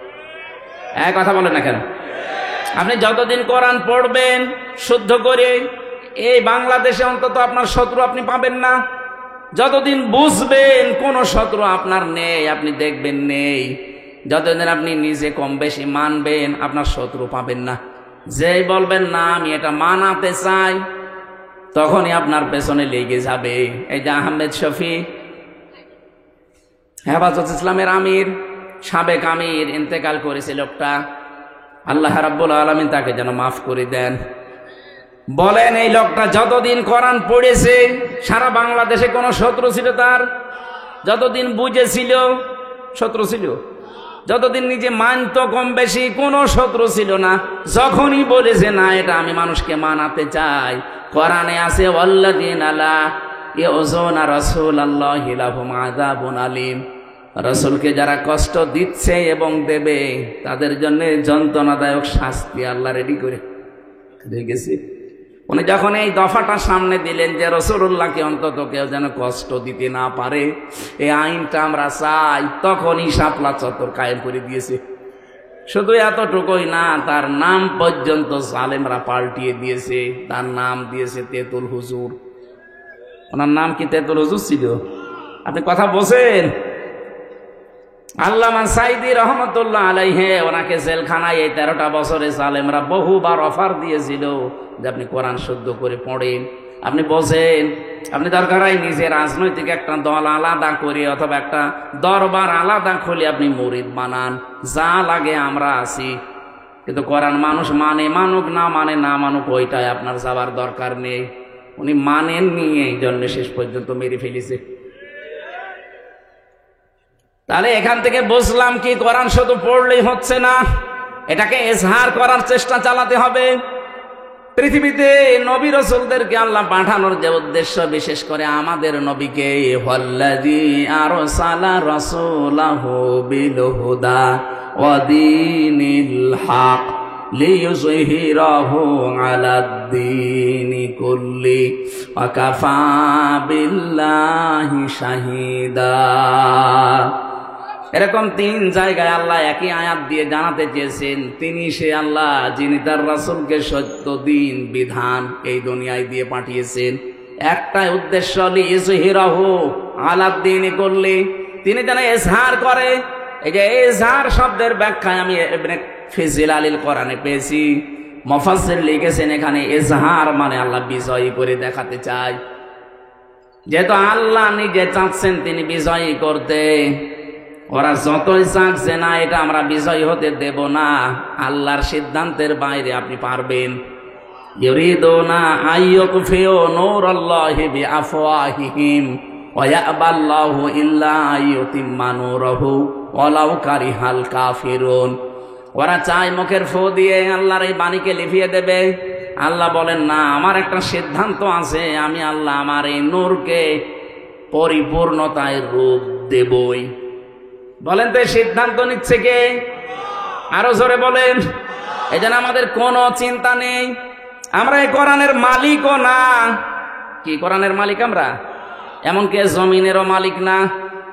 Speaker 1: এক কথা বলেন না কেন? আপনি যতদিন কোরআন পড়বেন শুদ্ধ করে, এই বাংলাদেশে অন্তত আপনার শত্রু আপনি পাবেন না। যতদিন বুঝবেন কোন শত্রু আপনার নেই, আপনি দেখবেন নেই, যতদিন আপনি নিজে কম বেশি মানবেন আপনার শত্রু পাবেন না। যেই বলবেন না আমি এটা মানাতে চাই, তখনই আপনার পেছনে লেগে যাবে। এই যে আহমেদ শফি, হেফাজত ইসলামের আমির, সাবেক আমির, ইন্তেকাল করেছে লোকটা। আল্লাহ রাব্বুল আলামিন তাকে যেন মাফ করে দেন। বলেন, এই লোকটা যতদিন কোরআন পড়েছে সারা বাংলাদেশে কোনো শত্রু ছিল তার? যতদিন বুঝেছিল শত্রু ছিল, যতদিন নিজে মানত কম বেশি কোনো শত্রু ছিল না। যখনই বলেছে না এটা আমি মানুষকে মানাতে চাই, কোরআনে আছে ওয়াল্লাযীনা লা ইউযুনা রাসূলাল্লাহি লাহুম আযাবুন আলীম, রাসূলকে যারা কষ্ট দিচ্ছে এবং দেবে তাদের জন্য যন্ত্রণাদায়ক শাস্তি আল্লাহ রেডি করে রেখেছে। উনি যখন এই দফাটা সামনে দিলেন যে রাসূলুল্লাহকে অন্তত কেউ যেন কষ্ট দিতে না পারে, এই আইনটা আমরা চাই, তখনই শাপলা চত্বর কায়েম করে দিয়েছে। শুধু এতটুকুই না, তার নাম পর্যন্ত জালেমরা পাল্টিয়ে দিয়েছে। তার নাম দিয়েছে তেতুল হুজুর। ওনার নাম কি তেতুল হুজুর ছিল? আপনি কথা বলছেন? আল্লামা সাইদি রহমতুল্লাহ আলাইহি ওনাকে জেলখানায় এই 13টা বছরে জালেমরা বহুবার অফার দিয়েছিল যে আপনি কোরআন শুদ্ধ করে পড়েন, আপনি বোঝেন, আপনি দরকার হয় নিজে রাজনৈতিক একটা দল আলাদা করে অথবা একটা দরবার আলাদা খুলে আপনি মুরিদ বানান, যা লাগে আমরা আছি। কিন্তু কোরআন মানুষ মানে মানুক, না মানে না মানুক, ওইটাই আপনার যাবার দরকার নেই। উনি মানেননি, এই জন্য শেষ পর্যন্ত মেরে ফেলেছে। তাহলে এখান থেকে বুঝলাম কি, কোরআন শুধু পড়লেই হচ্ছে না, এটাকে এজহার করার চেষ্টা চালাতে হবে। পৃথিবীতে নবী রাসূলদেরকে আল্লাহ পাঠানোর যে উদ্দেশ্য, বিশেষ করে আমাদের নবীকে, ওয়াল্লাযী আরসালা রাসূলাহু বিল হুদা ওয়া দীনিল হক
Speaker 2: লিইয়ুযহিরাহু আলাদ-দীনি কুল্লি ওয়া কাফা বিল্লাহি শাহীদা। এরকম 3 জায়গায় আল্লাহ একই আয়াত দিয়ে জানাতে চেয়েছেন তিনি সে আল্লাহ যিনি তার রাসূলকে সত্য দিন বিধান এই দুনিয়ায় দিয়ে পাঠিয়েছেন। একটাই উদ্দেশ্য, লিইয়ুযহিরাহু আলাদ-দীনি কুল্লি, তিনি যেন ইজহার করে। এই যে ইজহার শব্দের ব্যাখ্যায় আমি ইবনে ফিজিল আলিল কোরআনে পেয়েছি, মুফাসসির লিখেছেন এখানে ইজহার মানে আল্লাহ বিজয়ী করে দেখাতে চায়। যেহেতু আল্লাহ নিজে চাচ্ছেন তিনি বিজয়ী করতে, ওরা যতই চাচ্ছে না এটা আমরা বিজয়ী হতে দেব না, আল্লাহর সিদ্ধান্তের বাইরে আপনি পারবেন। ইউরিদুনা আইয়ুকফিউ নূরাল্লাহি বিআফওয়াহিহিম ওয়া ইয়াবাল্লাহু ইল্লা আইয়ুতিম্মা নূরাহু ওয়ালাউ কারিহাল কাফিরুন। ওরা চায় মুখের ফু দিয়ে আল্লাহর এই বাণীকে লিভিয়ে দেবে। আল্লাহ বলেন না, আমার একটা সিদ্ধান্ত আছে, আমি আল্লাহ আমার এই নূরকে পরিপূর্ণতায় রূপ দেবই। বলেন তো এই সিদ্ধান্ত নিচ্ছে কে? আরো জোরে বলেন। এই জন্য আমাদের কোনো চিন্তা নেই, আমরা এই কোরআনের মালিকও না। কি কোরআনের মালিক আমরা? এমনকি জমিনেরও মালিক না,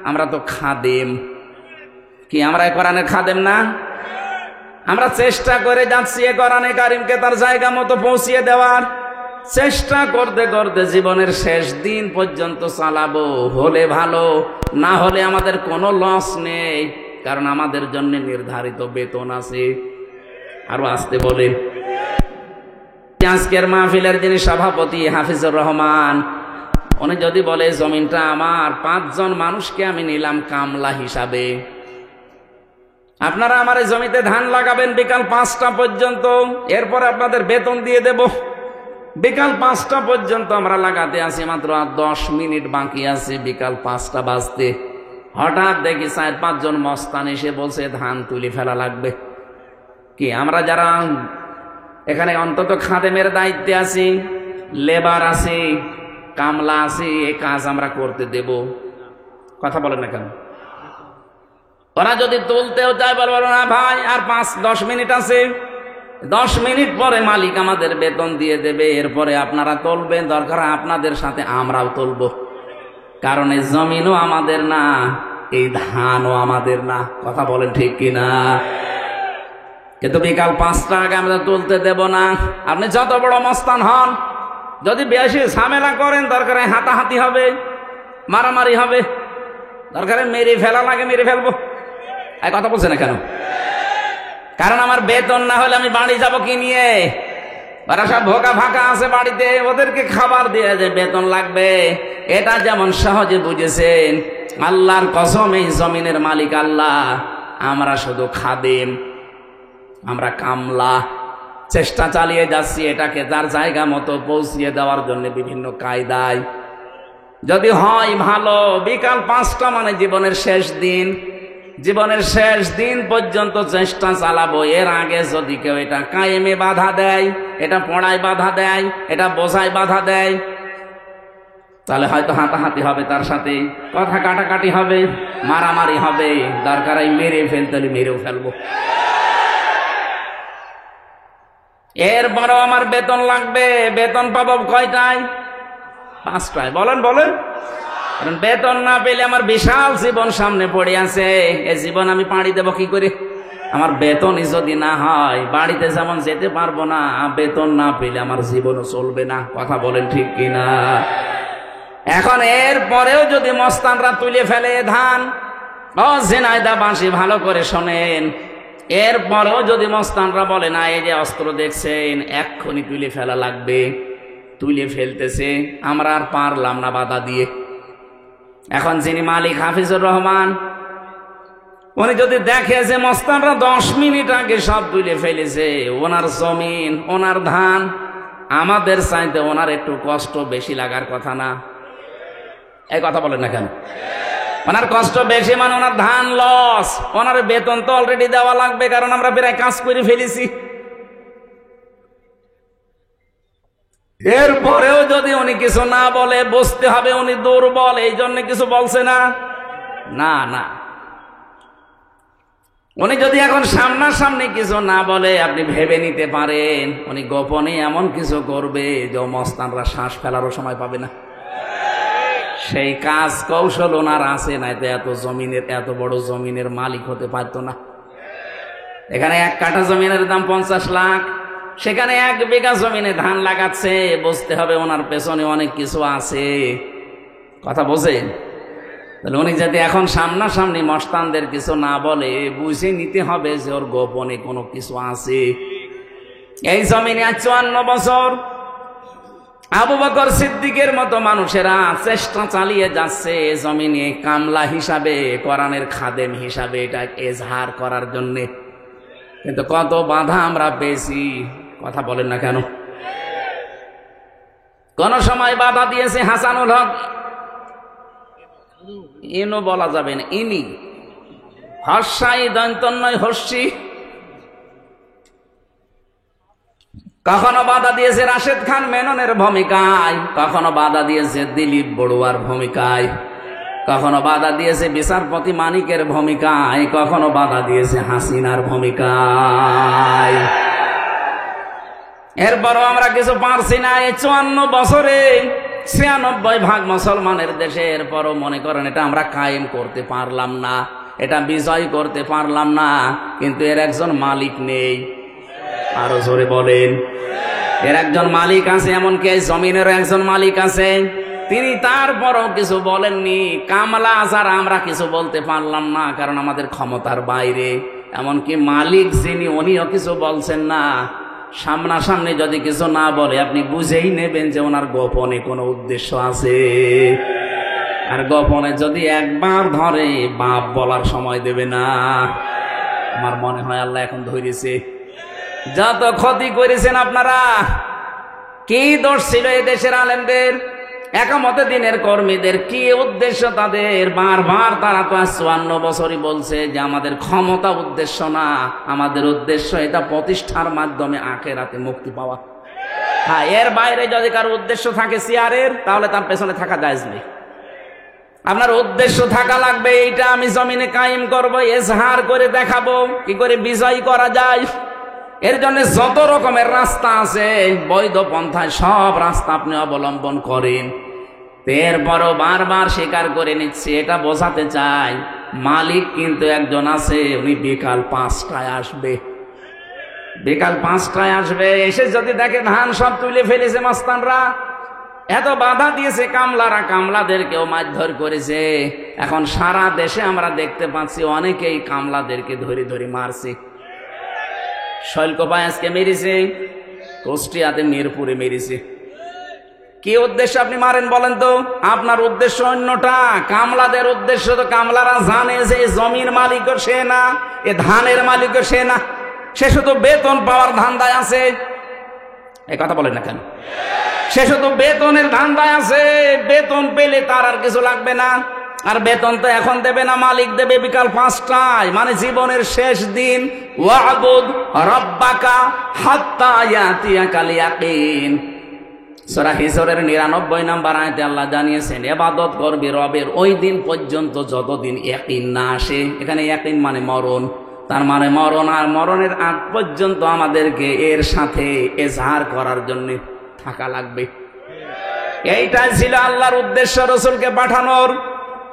Speaker 2: আমরা তো খাদেম। কি আমরা এই কোরআনের খাদেম না? আমরা চেষ্টা করে যাচ্ছি এই কোরআনে কারিমকে তার জায়গা মতো পৌঁছিয়ে দেওয়ার চেষ্টা করতে করতে জীবনের শেষ দিন পর্যন্ত চালাবো। হলে ভালো, না হলে আমাদের কোনো লস নেই, কারণ আমাদের জন্য নির্ধারিত বেতন আছে। আরো আসতে বলেন। আজকের মাহফিলের যিনি সভাপতি হাফিজুর রহমান, উনি যদি বলে জমিনটা আমার, 5 জন মানুষকে আমি নিলাম কামলা হিসাবে, আপনারা আমার এই জমিতে ধান লাগাবেন বিকাল 5টা পর্যন্ত, এরপর আপনাদের বেতন দিয়ে দেব। বিকাল 5টা পর্যন্ত আমরা লাগাতে আছি, মাত্র 10 মিনিট বাকি আছে বিকাল 5টা বাজতে। হঠাৎ দেখি 4-5 জন মস্তান এসে বলছে ধান তুলে ফেলা লাগবে। কি আমরা যারা এখানে অন্তত খাদেমের দায়িত্বে আছি, লেবার আছি, কামলা আছি, এই কাজ আমরা করতে দেব? কথা বলেন না কেন? ওরা যদি তুলতেও চায় বলবো না ভাই আর 5-10 মিনিট আছে, 10 মিনিট পরে মালিক আমাদের বেতন দিয়ে দেবে, এরপরে আপনারা তুলবেন, দরকার আপনাদের সাথে আমরাও তুলব। কারণ এই জমিনও আমাদের না, এই ধানও আমাদের না। কথা বলেন ঠিক কিনা? কিন্তু বিকাল 5টা আগে আমরা তুলতে দেব না। আপনি যত বড় মস্তান হন, যদি বেশি ঝামেলা করেন, দরকারে হাতাহাতি হবে, মারামারি হবে, দরকারে মেরে ফেলা লাগে মেরে ফেলবো। এই কথা বলছে না কেন? কারণ আমার বেতন না হলে আমি বাড়ি যাব কি নিয়ে? ওরা সব ভোকা ফাঁকা আছে বাড়িতে, ওদেরকে খাবার দিয়ে যে বেতন লাগবে, এটা যেমন সহজে বুঝেছেন, আল্লাহর কসম এই জমিনের মালিক আল্লাহ, আমরা শুধু খাদেম, আমরা কামলা। চেষ্টা চালিয়ে যাচ্ছি এটাকে তার জায়গা মতো পৌঁছিয়ে দেওয়ার জন্য বিভিন্ন কায়দায়। যদি হয় ভালো, বিকাল 5টা মানে জীবনের শেষ দিন, জীবনের শেষ দিন পর্যন্ত চেষ্টা চালাবো। এর আগে যদি কেউ এটা কায়েমে বাধা দেয়, এটা পড়ায় বাধা দেয়, এটা বোঝায় বাধা দেয়, তাহলে হয়তো হাতাহাতি হবে, তার সাথে কথা কাটাকাটি হবে, মারামারি হবে, দরকার এই মেরে ফেলতে মেরেও ফেলবো। এরপরও আমার বেতন লাগবে। বেতন পাবো কয়টায়? 5টায়। বলেন বলেন। কারণ বেতন না পেলে আমার বিশাল জীবন সামনে পড়ে আছে, এই জীবন আমি পাড়ি দেবো কি করে? আমার বেতনই যদি না হয়, বাড়িতে যেমন যেতে পারবো না, বেতন না পেলে আমার জীবনও চলবে না। কথা বলেন ঠিক কিনা? এখন এর পরেও যদি মস্তানরা তুলে ফেলে ধান, ও ঝিনাইদা বাঁশি ভালো করে শোনেন, এরপরেও যদি মস্তানরা বলে না এই যে অস্ত্র দেখছেন এক্ষুনি তুলে ফেলা লাগবে, তুলে ফেলতেছে, আমরা আর পারলাম না বাধা দিয়ে। এখন যিনি মালিক হাফিজুর রহমান, উনি যদি দেখে যে মস্তানরা 10 মিনিট আগে সব তুলে ফেলেছে, ওনার জমিন, ওনার ধান, আমাদের চাইতে ওনার একটু কষ্ট বেশি লাগার কথা না? এই কথা বলেন না কেন? ওনার কষ্ট বেশি মানে ওনার ধান লস, ওনার বেতন তো অলরেডি দেওয়া লাগবে, কারণ আমরা প্রায় কাজ করে ফেলেছি। এরপরেও যদি উনি কিছু না বলে, বুঝতে হবে উনি দুর্বল, এই জন্য কিছু বলছে না। না না,
Speaker 1: উনি যদি এখন সামনাসামনি কিছু না বলে আপনি ভেবে নিতে পারেন উনি গোপনে এমন কিছু করবে যে মস্তানরা শ্বাস ফেলারও সময় পাবে না। সেই কাজ কৌশল ওনার আছে, না তো এত বড় জমিনের মালিক হতে পারতো না। এখানে 1 কাঠা জমিনের দাম 50 লাখ, সেখানে 1 বিঘা জমিনে ধান লাগাচ্ছে। বুঝতে হবে ওনার পেছনে অনেক কিছু আছে। কথা বোঝেন? তাহলে উনি যদি এখন সামনাসামনি মস্তানদের কিছু না বলে বুঝে নিতে হবে যে ওর গোপনে কোনো কিছু আছে। এই জমিনে 54 বছর আবু বকর সিদ্দিকের মতো মানুষেরা চেষ্টা চালিয়ে যাচ্ছে জমিনে কামলা হিসাবে, কোরআনের খাদেম হিসাবে এটা এজহার করার জন্যে। কিন্তু কত বাধা আমরা পেয়েছি, কথা বলেন না কেন? কোন সময় বাধা দিয়েছে হাসানুল হক, ইনও বলা যাবে না, ইনি হর্ষাই দন্তন্নয় হর্ষি। কখনো বাধা দিয়েছে রাশেদ খান মেননের ভূমিকায়, কখনো বাধা দিয়েছে দিলীপ বড়ুয়ার ভূমিকায়, কখনো বাধা দিয়েছে বিচারপতি মানিকের ভূমিকায়, কখনো বাধা দিয়েছে হাসিনার ভূমিকায়। এরপরও আমরা কিছু পারছি না। এই 54 বছরে 96% মুসলমানের দেশে, এরপরও মনে করেন এটা আমরা কায়েম করতে পারলাম না, এটা বিজয় করতে পারলাম না। কিন্তু এর একজন মালিক নেই। আরো জোরে বলেন, এর একজন মালিক আছে। এমনকি এই জমিনেরও একজন মালিক আছে, তিনি তারপরও কিছু বলেননি। কামলা আসার আমরা কিছু বলতে পারলাম না, কারণ আমাদের ক্ষমতার বাইরে। এমনকি মালিক যিনি, উনিও কিছু বলছেন না। সামনাসামনি যদি কিছু না বলে আপনি বুঝেই নেবেন যে ওনার গোপনে কোনো উদ্দেশ্য আছে। আর গোপনে যদি একবার ধরে বাপ বলার সময় দেবে না। আমার মনে হয় আল্লাহ এখন ধরেছে। যত ক্ষতি করেছেন আপনারা, কি দোষ ছিল এই দেশের আলেমদের, একামতে দিনের কর্মীদের, কি উদ্দেশ্য তাদের? বারবার তারা তো 54 বছরই বলছে যে আমাদের ক্ষমতা উদ্দেশ্য না, আমাদের উদ্দেশ্য এটা প্রতিষ্ঠার মাধ্যমে আখিরাতে মুক্তি পাওয়া। হ্যাঁ, এর বাইরে যদি কারো উদ্দেশ্য থাকে চেয়ারের, তাহলে তার পেছনে থাকা জায়েজ নেই। আপনার উদ্দেশ্য থাকা লাগবে, এইটা আমি জমিনে কায়েম করব, এজহার করে দেখাবো কি করে বিজয় করা যায়। এর জন্য যত রকমের রাস্তা আছে বৈধ পন্থায়, সব রাস্তা আপনি অবলম্বন করেন। এরপরও বারবার স্বীকার করে নিচ্ছে, এটা বোঝাতে চাই মালিক কিন্তু একজন আছে, উনি বিকাল 5টায় আসবে। বিকাল 5টায় আসবে, এসে যদি দেখে ধান সব তুলে ফেলেছে মস্তানরা, এত বাধা দিয়েছে কামলারা, কামলাদেরকেও মারধর করেছে। এখন সারা দেশে আমরা দেখতে পাচ্ছি অনেকেই কামলাদেরকে ধরে ধরে মারছে। শৈলকোপায় আজকে মেরেছে, কুষ্টিয়াতে মিরপুরে মেরেছে। কি উদ্দেশ্য আপনি মারেন বলেন তো? আপনার উদ্দেশ্য অন্যটা, কামলাদের উদ্দেশ্য তো কামলারা জানে যে জমির মালিকও সে না, এ ধানের মালিকও সে না, সে শুধু বেতন পাওয়ার ধান্দায় আছে। এই কথা বলেন না কেন? সে শুধু বেতনের ধান্দায় আছে, বেতন পেলে তার আর কিছু লাগবে না। আর বেতন তো এখন দেবে না, মালিক দেবে বিকাল 5টায়, মানে জীবনের শেষ দিন। ওয়াবুদ রাব্বাকা হাত্তা ইয়াতিয়াকাল ইয়াকিন। সূরা হিজরের 99 নম্বর আয়াতে আল্লাহ জানিয়েছেন ইবাদত করবে রবের ওই দিন পর্যন্ত যতদিন ইয়াকিন না আসে। এখানে ইয়াকিন মানে মরণ, তার মানে মরণ। আর মরণের আগ পর্যন্ত আমাদেরকে এর সাথে এজহার করার জন্য থাকা লাগবে। এইটাই ছিল আল্লাহর উদ্দেশ্য রসুলকে পাঠানোর,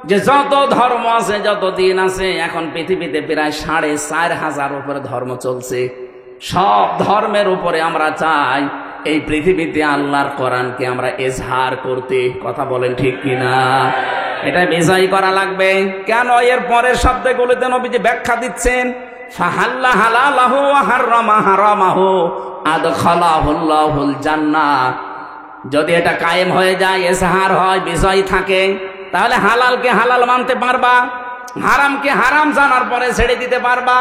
Speaker 1: যে যত ধর্ম আছে, যত দিন আছে, এখন পৃথিবীতে প্রায় 4500 উপরে ধর্ম চলছে। সব ধর্মের উপরে আমরা চাই এই পৃথিবীতে আল্লাহর কোরআনকে আমরা এজহার করতে। কথা বলেন ঠিক কিনা? এটা বিজয় করা লাগবে। কেন? এর পরের শব্দগুলোতে নবীজি ব্যাখ্যা দিচ্ছেন, ফাহাল্লা হালালাহু ওয়া হাররামা হারামাহু আদখালাহুল্লাহুল জান্নাহ। যদি এটা কায়েম হয়ে যায়, এজহার হয়, বিজয় থাকে, তাহলে হালালকে হালাল মানতে পারবা, হারামকে হারাম জানার পরে ছেড়ে দিতে পারবা।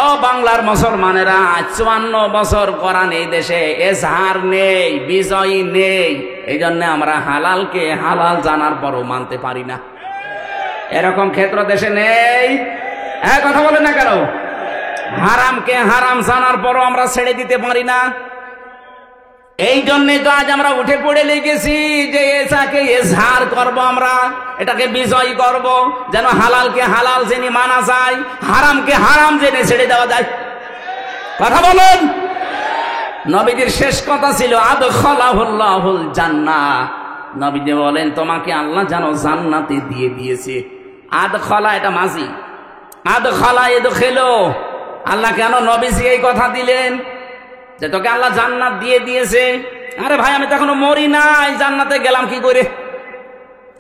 Speaker 1: ও বাংলার মুসলমানেরা, 54 বছর কোরআন এই দেশে এজহার নেই, বিজয় নেই। এই জন্য আমরা হালালকে হালাল জানার পরও মানতে পারি না। এরকম ক্ষেত্র দেশে নেই। এক কথা বলেন না কেন? হারামকে হারাম জানার পরও আমরা ছেড়ে দিতে পারি না। এই জন্যে তো আজ আমরা উঠে পড়ে লেগেছি যে এটাকে এজহার করব, আমরা এটাকে বিজয় করব, যেন হালালকে হালাল জেনে মানা যায়, হারামকে হারাম জেনে ছেড়ে দেওয়া যায়। কথা বলেন। নবীজির শেষ কথা ছিল আদখালাহুল্লাহুল জান্নাহ। নবীজি বলেন তোমাকে আল্লাহ যেন জান্নাতে দিয়ে দিয়েছে। আদখালা এটা মাজি, আদখালা ইদখিলু। আল্লাহ কেন নবীজি এই কথা দিলেন যে তোকে আল্লাহ জান্নাত দিয়ে দিয়েছে? আরে ভাই, আমি তো এখনো মরি নাই, জান্নাতে গেলাম কি করে?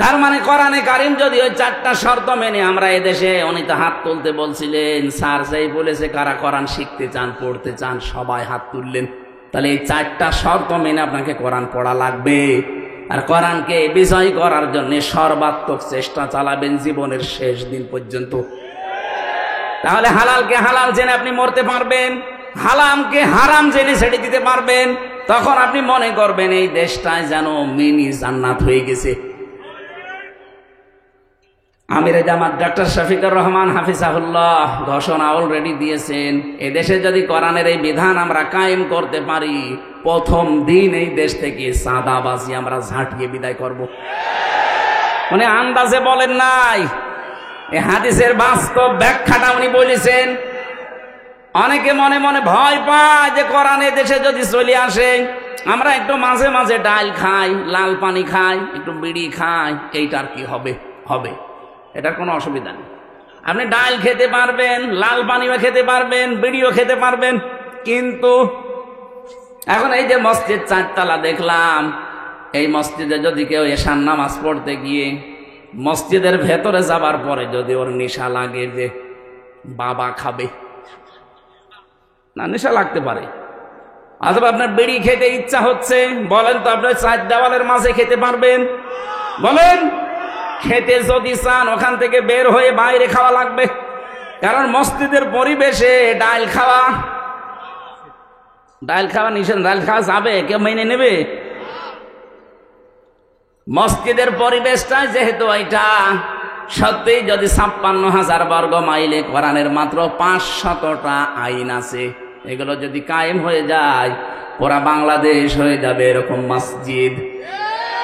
Speaker 1: তার মানে কোরআনে কারিম যদি ওই 4টা শর্ত মেনে আমরা এদেশে, উনি তো হাত তুলতে বলছিলেন, স্যার যেই বলেছে কারা কোরআন শিখতে চান পড়তে চান সবাই হাত তুললেন, তাহলে এই 4টা শর্ত মেনে আপনাকে কোরআন পড়া লাগবে। আর কোরআনকে বিজয় করার জন্য সর্বাত্মক চেষ্টা চালাবেন জীবনের শেষ দিন পর্যন্ত। তাহলে হালালকে হালাল জেনে আপনি মরতে পারবেন, হারামকে হারাম জেনে ছেড়ে দিতে পারবেন। তখন আপনি মনে করবেন এই দেশটায় যেন মিনি জান্নাত হয়ে গেছে। আমিরে জামাত ডক্টর শফিকুর রহমান হাফিজাহুল্লাহ ঘোষণা অলরেডি দিয়েছেন, এদেশে যদি কোরআনের এই বিধান আমরা কায়েম করতে পারি, প্রথম দিন এই দেশ থেকে চাঁদাবাজি আমরা ঝাঁটিয়ে বিদায় করব। মানে আন্দাজে বলেন নাই, এই হাদিসের বাস্তব ব্যাখ্যাটা উনি বলেছেন। অনেকে মনে মনে ভয় পায় যে কোরআন দেশে যদি চলে আসে, আমরা একটু মাঝে মাঝে ডাল খাই, লাল পানি খাই, একটু বিড়ি খাই, এইটার কি হবে? হবে, এটার কোনো অসুবিধা নেই। আপনি ডাল খেতে পারবেন, লাল পানিও খেতে পারবেন, বিড়িও খেতে পারবেন। কিন্তু এখন এই যে মসজিদ 4 তলা দেখলাম, এই মসজিদে যদি কেউ এশার নামাজ পড়তে গিয়ে মসজিদের ভেতরে যাবার পরে যদি ওর নেশা লাগে যে বাবা খাবে, না নেশা লাগতে পারে, অথবা আপনার বিড়ি খেতে ইচ্ছা হচ্ছে, বলেন তো আপনার 4 দেওয়ালের মাঝে খেতে পারবেন? বলেন। খেতে যদি চান ওখান থেকে বের হয়ে বাইরে খাওয়া লাগবে, কারণ মসজিদের পরিবেশে ডাল খাওয়া নিষেধ। ডাল খাওয়া যাবে, কেউ মেনে নেবে? মসজিদের পরিবেশটা যেহেতু এটা সত্যি, যদি 56,000 বর্গ মাইলে কোরআনের মাত্র 500টা আইন আছে, এগুলো যদি কায়েম হয়ে যায় পুরা বাংলাদেশ হয়ে যাবে এরকম মসজিদ।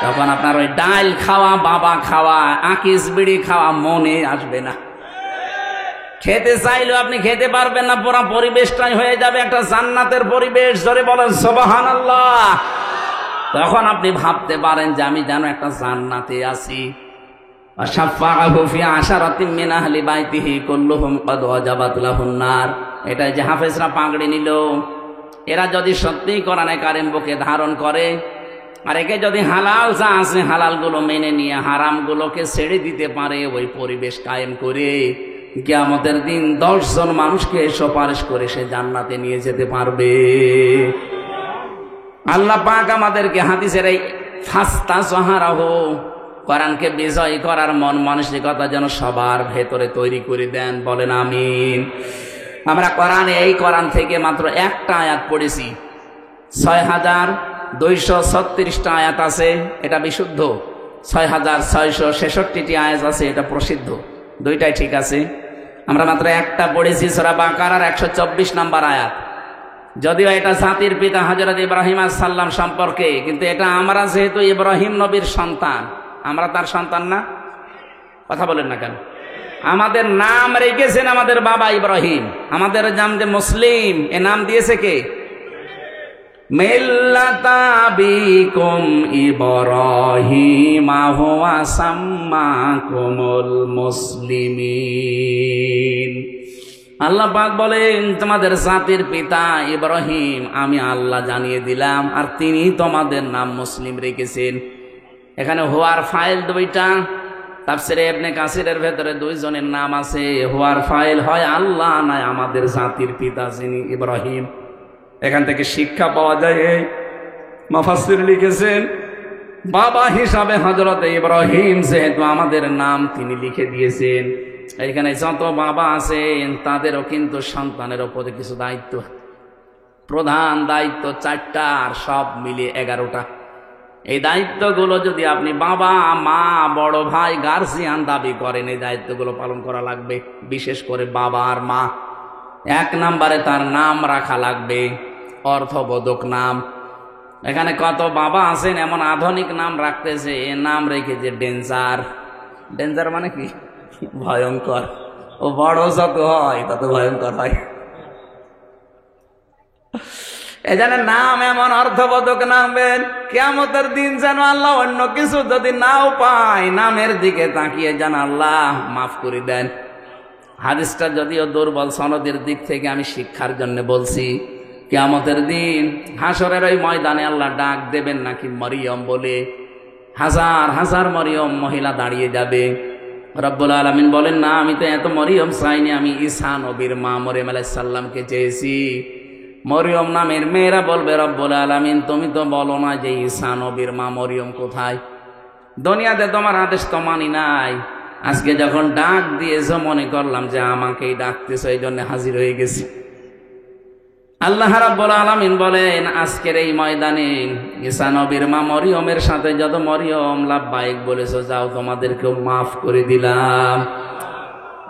Speaker 1: তখন আপনার ওই ডাল খাওয়া, বাবা খাওয়া, আকিস বিড়ি খাওয়া মনে আসবে না। খেতে চাইলেও আপনি খেতে পারবেন না, পুরা পরিবেশটাই হয়ে যাবে একটা জান্নাতের পরিবেশ। জোরে বলেন সুবহানাল্লাহ। তখন আপনি ভাবতে পারেন যে আমি যেন একটা জান্নাতে আছি। এটা যে হাফেজরা পাগড়ি নিল, এরা যদি সত্যিই কোরআনে কারিম বুকে ধারণ করে, আর একে যদি হালাল যা আছে হালালগুলো মেনে নিয়ে হারামগুলোকে ছেড়ে দিতে পারে, ওই পরিবেশ কায়েম করে কিয়ামতের দিন 10 জন মানুষকে সুপারিশ করে সে জান্নাতে নিয়ে যেতে পারবে। আল্লাহ পাক আমাদেরকে হাদিসের এই ফাস্তা সহারাহু, কোরআনকে বিজয় করার মন মানসিকতা যেন সবার ভেতরে তৈরি করে দেন। বলেন আমিন। আমরা এই কোরআন থেকে মাত্র একটা আয়াত পড়েছি, 6,236টা আয়াত আছে, এটা বিশুদ্ধ। 6,666টি আয়াত আছে, এটা প্রসিদ্ধ। দুইটাই ঠিক আছে। আমরা মাত্র একটা পড়েছি, সূরা বাকারার 124 নম্বর আয়াত। যদিও এটা জাতির পিতা হযরত ইব্রাহিম আলাইহিস সালাম সম্পর্কে, কিন্তু এটা আমরা যেহেতু ইব্রাহিম নবীর সন্তান, আমরা তার সন্তান না? কথা বলেন না কেন? আমাদের নাম রেখেছেন আমাদের বাবা ইব্রাহিম, আমাদের নাম যে মুসলিম, এ নাম দিয়েছে কে? মিল্লাতা আবিকুম ইব্রাহিম হুয়া সাম্মাকুমুল মুসলিমিন। আল্লাহ পাক বলেন তোমাদের জাতির পিতা ইব্রাহিম আমি আল্লাহ জানিয়ে দিলাম, আর তিনি তোমাদের নাম মুসলিম রেখেছেন। এখানে হুয়ার ফাইল দুইটা, তাফসিরে ইবনে কাসিরের ভেতরে 2 জনের নাম আছে। হুয়ার ফাইল হয় আল্লাহ, নয় আমাদের জাতির পিতা যিনি ইব্রাহিম। এখান থেকে শিক্ষা পাওয়া যায়, মুফাসসির লিখেছেন বাবা হিসাবে হযরত ইব্রাহিম যেহেতু আমাদের নাম তিনি লিখে দিয়েছেন, এখানে যত বাবা আছেন তাদেরও কিন্তু সন্তানের উপরে কিছু দায়িত্ব, প্রধান দায়িত্ব 4টা, আর সব মিলিয়ে 11টা। এই দায়িত্বগুলো যদি আপনি বাবা, মা, বড় ভাই, গার্জিয়ান দাবি করেন, এই দায়িত্বগুলো পালন করা লাগবে। বিশেষ করে বাবা আর মা, 1 নম্বরে তার নাম রাখা লাগবে, অর্থবোধক নাম।
Speaker 2: এখানে কত বাবা আছেন এমন আধুনিক নাম রাখতেছে, এ নাম রেখেছে ডেঞ্জার। ডেঞ্জার মানে কি? ভয়ঙ্কর। ও বড় যত হয় তত ভয়ঙ্কর হয়। এজন্য নাম এমন অর্থবোধক নামবেন, কিয়ামতের দিন যেন আল্লাহ অন্য কিছু যদি নাও পায়, নামের দিকে তাকিয়ে যেন আল্লাহ মাফ করে দেন। হাদিসটা যদিও দুর্বল সনদের দিক থেকে, আমি শিক্ষার জন্য বলছি। কিয়ামতের দিন হাসরের ওই ময়দানে আল্লাহ ডাক দেবেন নাকি মরিয়ম বলে, হাজার হাজার মরিয়ম মহিলা দাঁড়িয়ে যাবে। রব্বুল আলামিন বলেন, না, আমি তো এত মরিয়ম চাইনি, আমি ঈসা নবীর মা মরিয়ম আলাইহিস সালামকে চেয়েছি। মরিয়ম নামের মেয়েরা বলবে, রব্বুল আলামিন তুমি তো বলো না যে ঈসা নবীর মা মরিয়ম কোথায়। দুনিয়াতে তোমার আদেশ তো মানি নাই, আজকে যখন ডাক দিয়েছো মনে করলাম যে আমাকেই ডাকতেছো, এই জন্য হাজির হয়ে গেছি। আল্লাহ রাব্বুল আলামিন বলেন, আজকের এই ময়দানে ঈসা নবীর মা মরিয়মের সাথে যত মরিয়ম লাব্বাইক বলেছো, যাও তোমাদেরকেও মাফ করে দিলাম।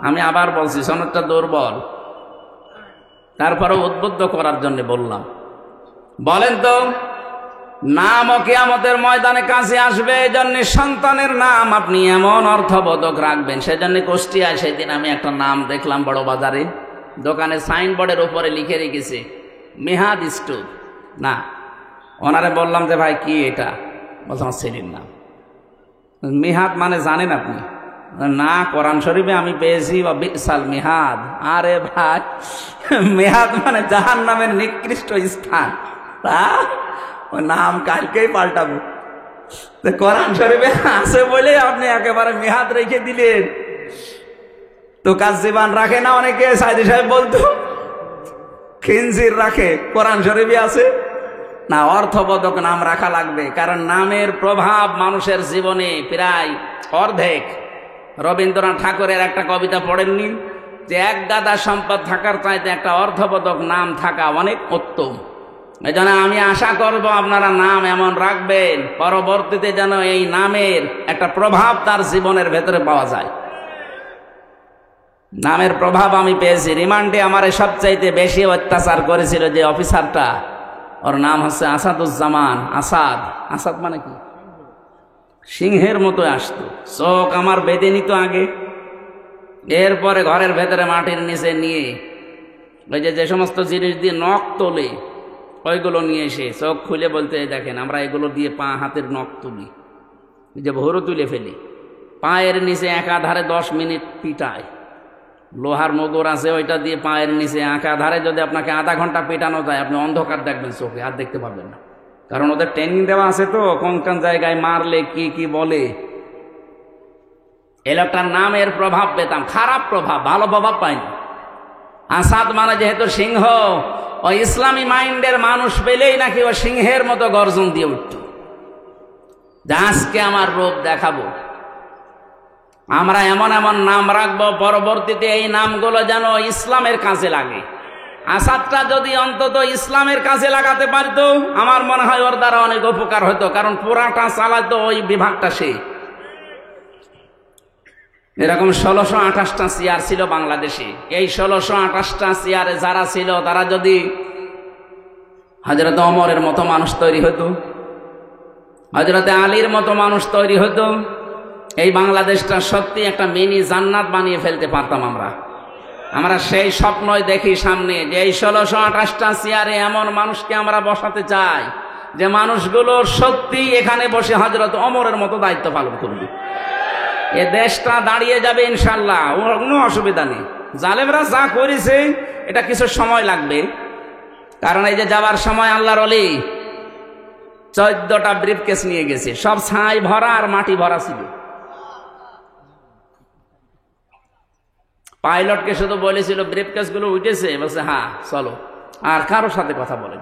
Speaker 2: আমি আবার বলছি, সনদটা দুর্বল, তারপরে উদ্বুদ্ধ করার জন্য বললাম। বলেন তো, নাম ও কিয়ামতের ময়দানে কাছে আসবে, এই জন্য সন্তানের নাম আপনি এমন অর্থবোধক রাখবেন। সেজন্য কুষ্টিয়ায় সেদিন আমি একটা নাম দেখলাম বড় বাজারে, দোকানে সাইনবোর্ডের উপরে লিখে রেখেছে মেহাদ স্টোর। না, ওনারে বললাম যে ভাই কি এটা, বলছে আমার ছেলের নাম। মেহাদ মানে জানেন আপনি? না, কোরআন শরীফে আমি পেয়েছি বিসাল মেহাদ। আরে ভাই, মেহাদ মানে জাহান্নামের নিকৃষ্ট স্থান। তা ওই নাম কালকেই পাল্টাবো। কোরআন শরীফে আছে বলে আপনি একেবারে মেহাদ রেখে দিলেন। তো কাজীবান রাখে না অনেকে, সাইদি সাহেব বলতো খিনজির রাখে, কোরআন শরীফে আছে না। অর্থবোধক নাম রাখা লাগবে, কারণ নামের প্রভাব মানুষের জীবনে প্রায় অর্ধেক। রবীন্দ্রনাথ ঠাকুরের একটা কবিতা পড়েননি যে এক গাদা সম্পদ থাকার চাইতে একটা অর্থবোধক নাম থাকা অনেক উত্তম। এই জন্য আমি আশা করব আপনারা নাম এমন রাখবেন, পরবর্তীতে যেন এই নামের একটা প্রভাব তার জীবনের ভেতরে পাওয়া যায়। নামের প্রভাব আমি পেয়েছি। রিমান্ডে আমার সবচাইতে বেশি অত্যাচার করেছিল যে অফিসারটা, ওর নাম হচ্ছে আসাদুজ্জামান। আসাদ, আসাদ মানে কি? সিংহের মতো আসতো, চোখ আমার বেঁধে নিত আগে। এরপরে ঘরের ভেতরে মাটির নিচে নিয়ে ওই যে সমস্ত জিনিস দিয়ে নখ তোলে, ওইগুলো নিয়ে এসে চোখ খুলে বলতে, দেখেন আমরা এগুলো দিয়ে পা হাতের নখ তুলি, যে ভোরও তুলে ফেলি। পায়ের নিচে একাধারে 10 মিনিট পিটায়, লোহার মোগর আছে ওইটা দিয়ে পায়ের নিচে একাধারে যদি আপনাকে আধা ঘন্টা পেটানো যায়, আপনি অন্ধকার দেখবেন চোখে, আর দেখতে পাবেন না। কারণ ওদের ট্রেনিং দেওয়া আছে তো, কোন কোন জায়গায় মারলে কি কি বলে। এই লোকটার নামের প্রভাব পেতাম, খারাপ প্রভাব, ভালো প্রভাব পাইনি। আসাদ মানে যেহেতু সিংহ, ও ইসলামী মাইন্ডের মানুষ পেলেই নাকি ও সিংহের মতো গর্জন দিয়ে উঠত, যে আজকে আমার রূপ দেখাবো। আমরা এমন এমন নাম রাখবো, পরবর্তীতে এই নামগুলো যেন ইসলামের কাজে লাগে। আসাদটা যদি অন্তত ইসলামের কাজে লাগাতে পারত, আমার মনে হয় ওর দ্বারা অনেক উপকার হতো, কারণ পুরাটা চালাতো ওই বিভাগটা সে। এরকম 1628টা চেয়ার ছিল বাংলাদেশে। এই 1628টা চেয়ারে যারা ছিল, তারা যদি হযরত ওমরের মতো মানুষ তৈরি হতো, হযরত আলীর মতো মানুষ তৈরি হতো, এই বাংলাদেশটা সত্যি একটা মিনি জান্নাত বানিয়ে ফেলতে পারতাম আমরা। আমরা সেই স্বপ্নই দেখি সামনে, যে এই 1628টা চেয়ারে এমন মানুষকে আমরা বসাতে চাই যে মানুষগুলো সত্যি এখানে বসে হযরত ওমরের মতো দায়িত্ব পালন করবে। এ দেশটা দাঁড়িয়ে যাবে ইনশাল্লাহ, কোনো অসুবিধা নেই। জালেমরা যা করেছে এটা কিছু সময় লাগবে, কারণ এই যে যাবার সময় আল্লাহর ওলি 14টা ব্রিফকেস নিয়ে গেছে, সব ছাই ভরা আর মাটি ভরা ছিল। পাইলটকে শুধু বলেছিল ব্রিফকেস গুলো উঠেছে, বলছে হ্যাঁ চলো, আর কারোর সাথে কথা বলেন।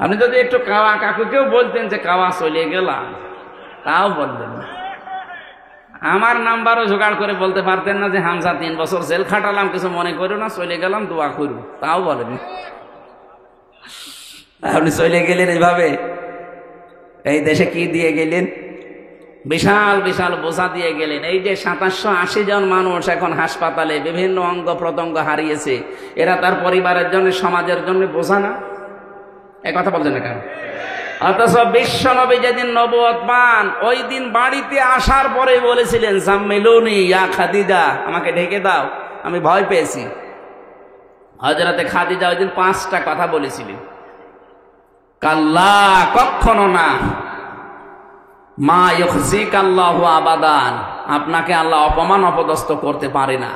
Speaker 2: আপনি যদি একটু কাওয়া কাকুকেও বলতেন যে কাওয়া চলে গেলাম, তাও বলবেন না। আমার নাম্বারও জোগাড় করে বলতে পারতেন না যে হামজা 3 বছর জেল খাটালাম, কিছু মনে করো না, চলে গেলাম, দোয়া করু, তাও বলেন। আপনি চলে গেলেন এইভাবে, এই দেশে কি দিয়ে গেলেন? বিশাল বিশাল বোঝা দিয়ে গেলেন। এই যে 780 জন মানুষ এখন হাসপাতালে বিভিন্ন অঙ্গ প্রত্যঙ্গ হারিয়েছে, এরা তার পরিবারের জন্য, সমাজের জন্য বোঝা না?
Speaker 1: এই কথা বলছেন না কেন? অথচ বিশ্ব নবী যেদিন নবুয়ত পান ওই দিন বাড়িতে আসার পরে বলেছিলেন জাম্মিলুনি ইয়া খাদিজা, আমাকে ঢেকে দাও, আমি ভয় পেয়েছি। হযরতে খাদিজা ওই দিন 5টা কথা বলেছিলেন। কাল্লা, কখনো না, মা ইউখজিকাল্লাহু আবাদান, আপনাকে আল্লাহ অপমান অপদস্থ করতে পারে না।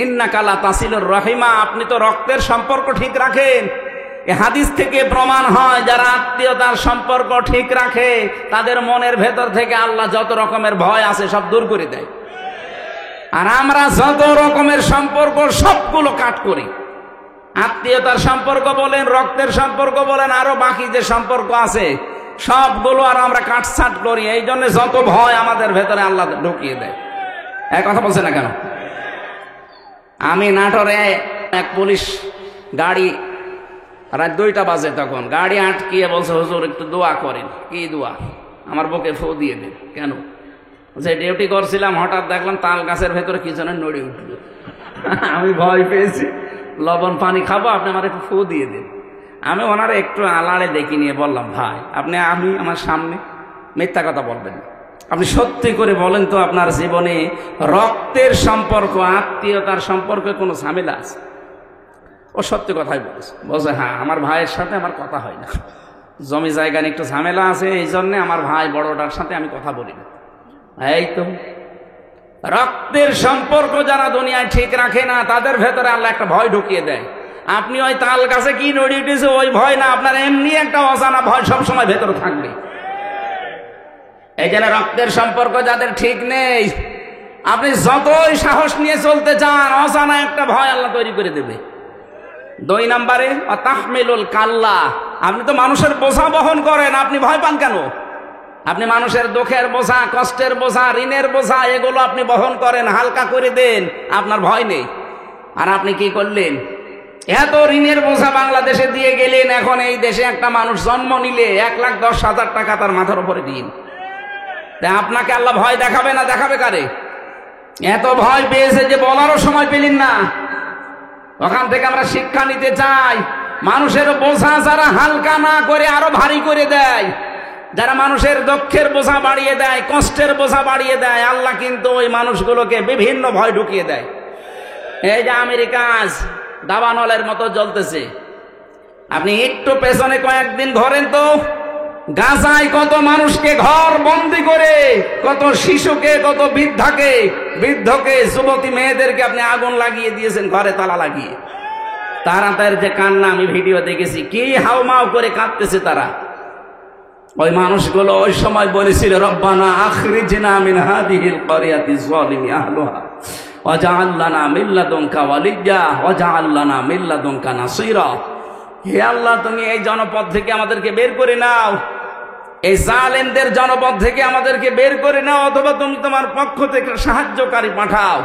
Speaker 1: ইন্নাকা লা তাসিলুর রহিমা, আপনি তো রক্তের সম্পর্ক ঠিক রাখেন। এই হাদিস থেকে প্রমাণ হয় যারা আত্মীয়তার সম্পর্ক ঠিক রাখে তাদের মনের ভেতর থেকে আল্লাহ যত রকমের ভয় আছে সব দূর করে দেয়। আর আমরা যত রকমের সম্পর্ক সবগুলো কাট করি। আত্মীয়তার সম্পর্ক বলেন, রক্তের সম্পর্ক বলেন, আরো বাকি যে সম্পর্ক আছে সবগুলো আর আমরা কাটছাট করি। এই জন্য যত ভয় আমাদের ভেতরে আল্লাহ ঢুকিয়ে দেয়। এক কথা বলছে না কেন? আমি নাটোরে এক পুলিশ গাড়ি, রাত 2টা বাজে, তখন গাড়ি আটকিয়ে বলছে হুজুর একটু দোয়া করেন। কি দোয়া? আমার বুকে ফু দিয়ে দেন। কেন? যে ডিউটি করছিলাম, হঠাৎ দেখলাম তাল গাছের ভেতরে কি যেন নড়ে উঠল। আমি ভয় পেয়েছি, লবণ পানি খাবো, আপনি আমার একটু ফু দিয়ে দেন। আমি ওনারা একটু আলাড়ে দেখি নিয়ে বললাম, ভাই আপনি আমার সামনে মিথ্যা কথা বলবেন না, আপনি সত্যি করে বলেন তো আপনার জীবনে রক্তের সম্পর্ক, আত্মীয়তার সম্পর্কে কোনো ঝামেলা আছে? ও সত্যি কথাই বলছে হ্যাঁ, আমার ভাইয়ের সাথে আমার কথা হয় না, জমি জায়গা নিয়ে একটু ঝামেলা আছে, এই জন্যে আমার ভাই বড়টার সাথে আমি কথা বলি না। এই তো রক্তের সম্পর্ক যারা দুনিয়ায় ঠিক রাখে না তাদের ভেতরে আল্লাহ একটা ভয় ঢুকিয়ে দেয়। আপনি ওই তাল গাছে কি নড়ে উঠেছে ওই ভয় না, আপনার এমনি একটা অজানা ভয় সবসময় ভেতরে থাকবে। এই জন্য রক্তের সম্পর্ক যাদের ঠিক নেই, আপনি যতই সাহস নিয়ে চলতে চান অজানা একটা ভয় আল্লাহ তৈরি করে দেবে। 2 নম্বরে তাহমিলুল কাল্লা, আপনি তো মানুষের বোঝা বহন করেন, আপনি ভয় পান কেন? আপনি মানুষের দুঃখের বোঝা, কষ্টের বোঝা, ঋণের বোঝা এগুলো আপনি বহন করেন, হালকা করে দেন, আপনার ভয় নেই। আর আপনি কি করলেন? এত ঋণের বোঝা বাংলাদেশে দিয়ে গেলেন, এখন এই দেশে একটা মানুষ জন্ম নিলে 1,10,000 টাকা তার মাথার উপরে দিন। তাই আপনাকে আল্লাহ ভয় দেখাবে না, দেখাবে কারে? এত ভয় পেয়েছে যে বলারও সময় পেলেন না। ওখান থেকে আমরা শিক্ষা নিতে চাই, মানুষের বোঝা যারা হালকা না করে আরো ভারী করে দেয়, যারা মানুষের দুঃখের বোঝা বাড়িয়ে দেয়, কষ্টের বোঝা বাড়িয়ে দেয়, আল্লাহ কিন্তু ওই মানুষগুলোকে বিভিন্ন ভয় ঢুকিয়ে দেয়। এই যে আমেরিকা আজ দাবানলের মতো জ্বলতেছে, আপনি একটু পেছনে কয়েকদিন ধরেন তো, গাজায় কত মানুষকে ঘর বন্দি করে, কত শিশুকে, কত বৃদ্ধকে, যুবতী মেয়েদেরকে আপনি আগুন লাগিয়ে দিয়েছেন, ঘরে তালা লাগিয়ে। তাদের যে কান্না আমি ভিডিও দেখেছি, কি হাউমাউ করে কাঁদতেছে তারা। ওই মানুষগুলো ওই সময় বলেছিল, রব্বানা আখরিজনা মিন হাদিহিল ক্বরিয়াতি যালিমি আহলুহা ওয়াজআল লানা মিন লাদুনকা ওয়ালিয়্যা ওয়াজআল লানা মিন লাদুনকা নাসীরা। হে আল্লাহ, তুমি এই জনপদ থেকে আমাদেরকে বের করে নাও, এই জালেমদের জনপদ থেকে আমাদেরকে বের করে নাও, অথবা তুমি তোমার পক্ষ থেকে সাহায্যকারী পাঠাও।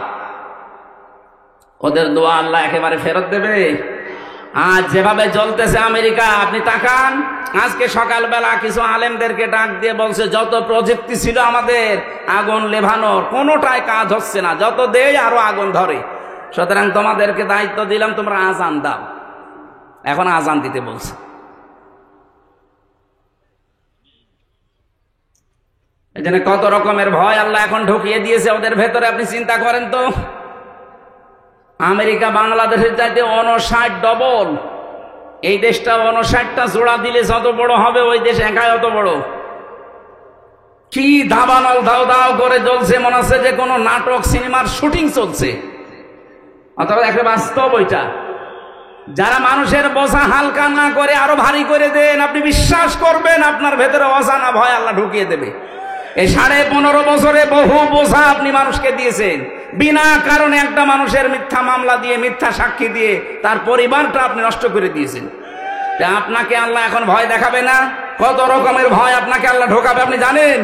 Speaker 1: ওদের দোয়া আল্লাহ একেবারে ফেরত দেবে। আজ যেভাবে চলতেছে আমেরিকা, আপনি তাকান, আজকে সকালবেলা কিছু আলেমদেরকে ডাক দিয়ে বলছে যত প্রযুক্তি ছিল আমাদের আগুন নেভানোর, কোনোটাই কাজ হচ্ছে না, যত দেয় আরো আগুন ধরে। সুতরাং তোমাদেরকে দায়িত্ব দিলাম, তোমরা আজান দাও। এখন আজান দিতে বলছে। এই জন্য কত রকমের ভয় আল্লাহ এখন ঢুকিয়ে দিয়েছে ওদের ভেতরে। আপনি চিন্তা করেন তো, আমেরিকা বাংলাদেশের চাইতে 59 ডবল। এই দেশটা 59টা জোড়া দিলে যত বড় হবে, ওই দেশ একাই অত বড়। কি দাবানল দাও দাও করে জ্বলছে, মনে হচ্ছে যে কোনো নাটক সিনেমার শুটিং চলছে, অথবা একটা বাস্তব। ওইটা যারা মানুষের বোঝা হালকা না করে আরো ভারী করে দেন, আপনি বিশ্বাস করবেন আপনার ভেতরে অজানা ভয় আল্লাহ ঢুকিয়ে দেবে। এই 15.5 বছরে বহু বোঝা আপনি মানুষকে দিয়েছেন, বিনা কারণে একটা মানুষের মিথ্যা মামলা দিয়ে, মিথ্যা সাক্ষী দিয়ে তার পরিবারটা আপনি নষ্ট করে দিয়েছেন। আপনাকে আল্লাহ এখন ভয় দেখাবে না? কত রকমের ভয় আপনাকে আল্লাহ ঢোকাবে আপনি জানেন?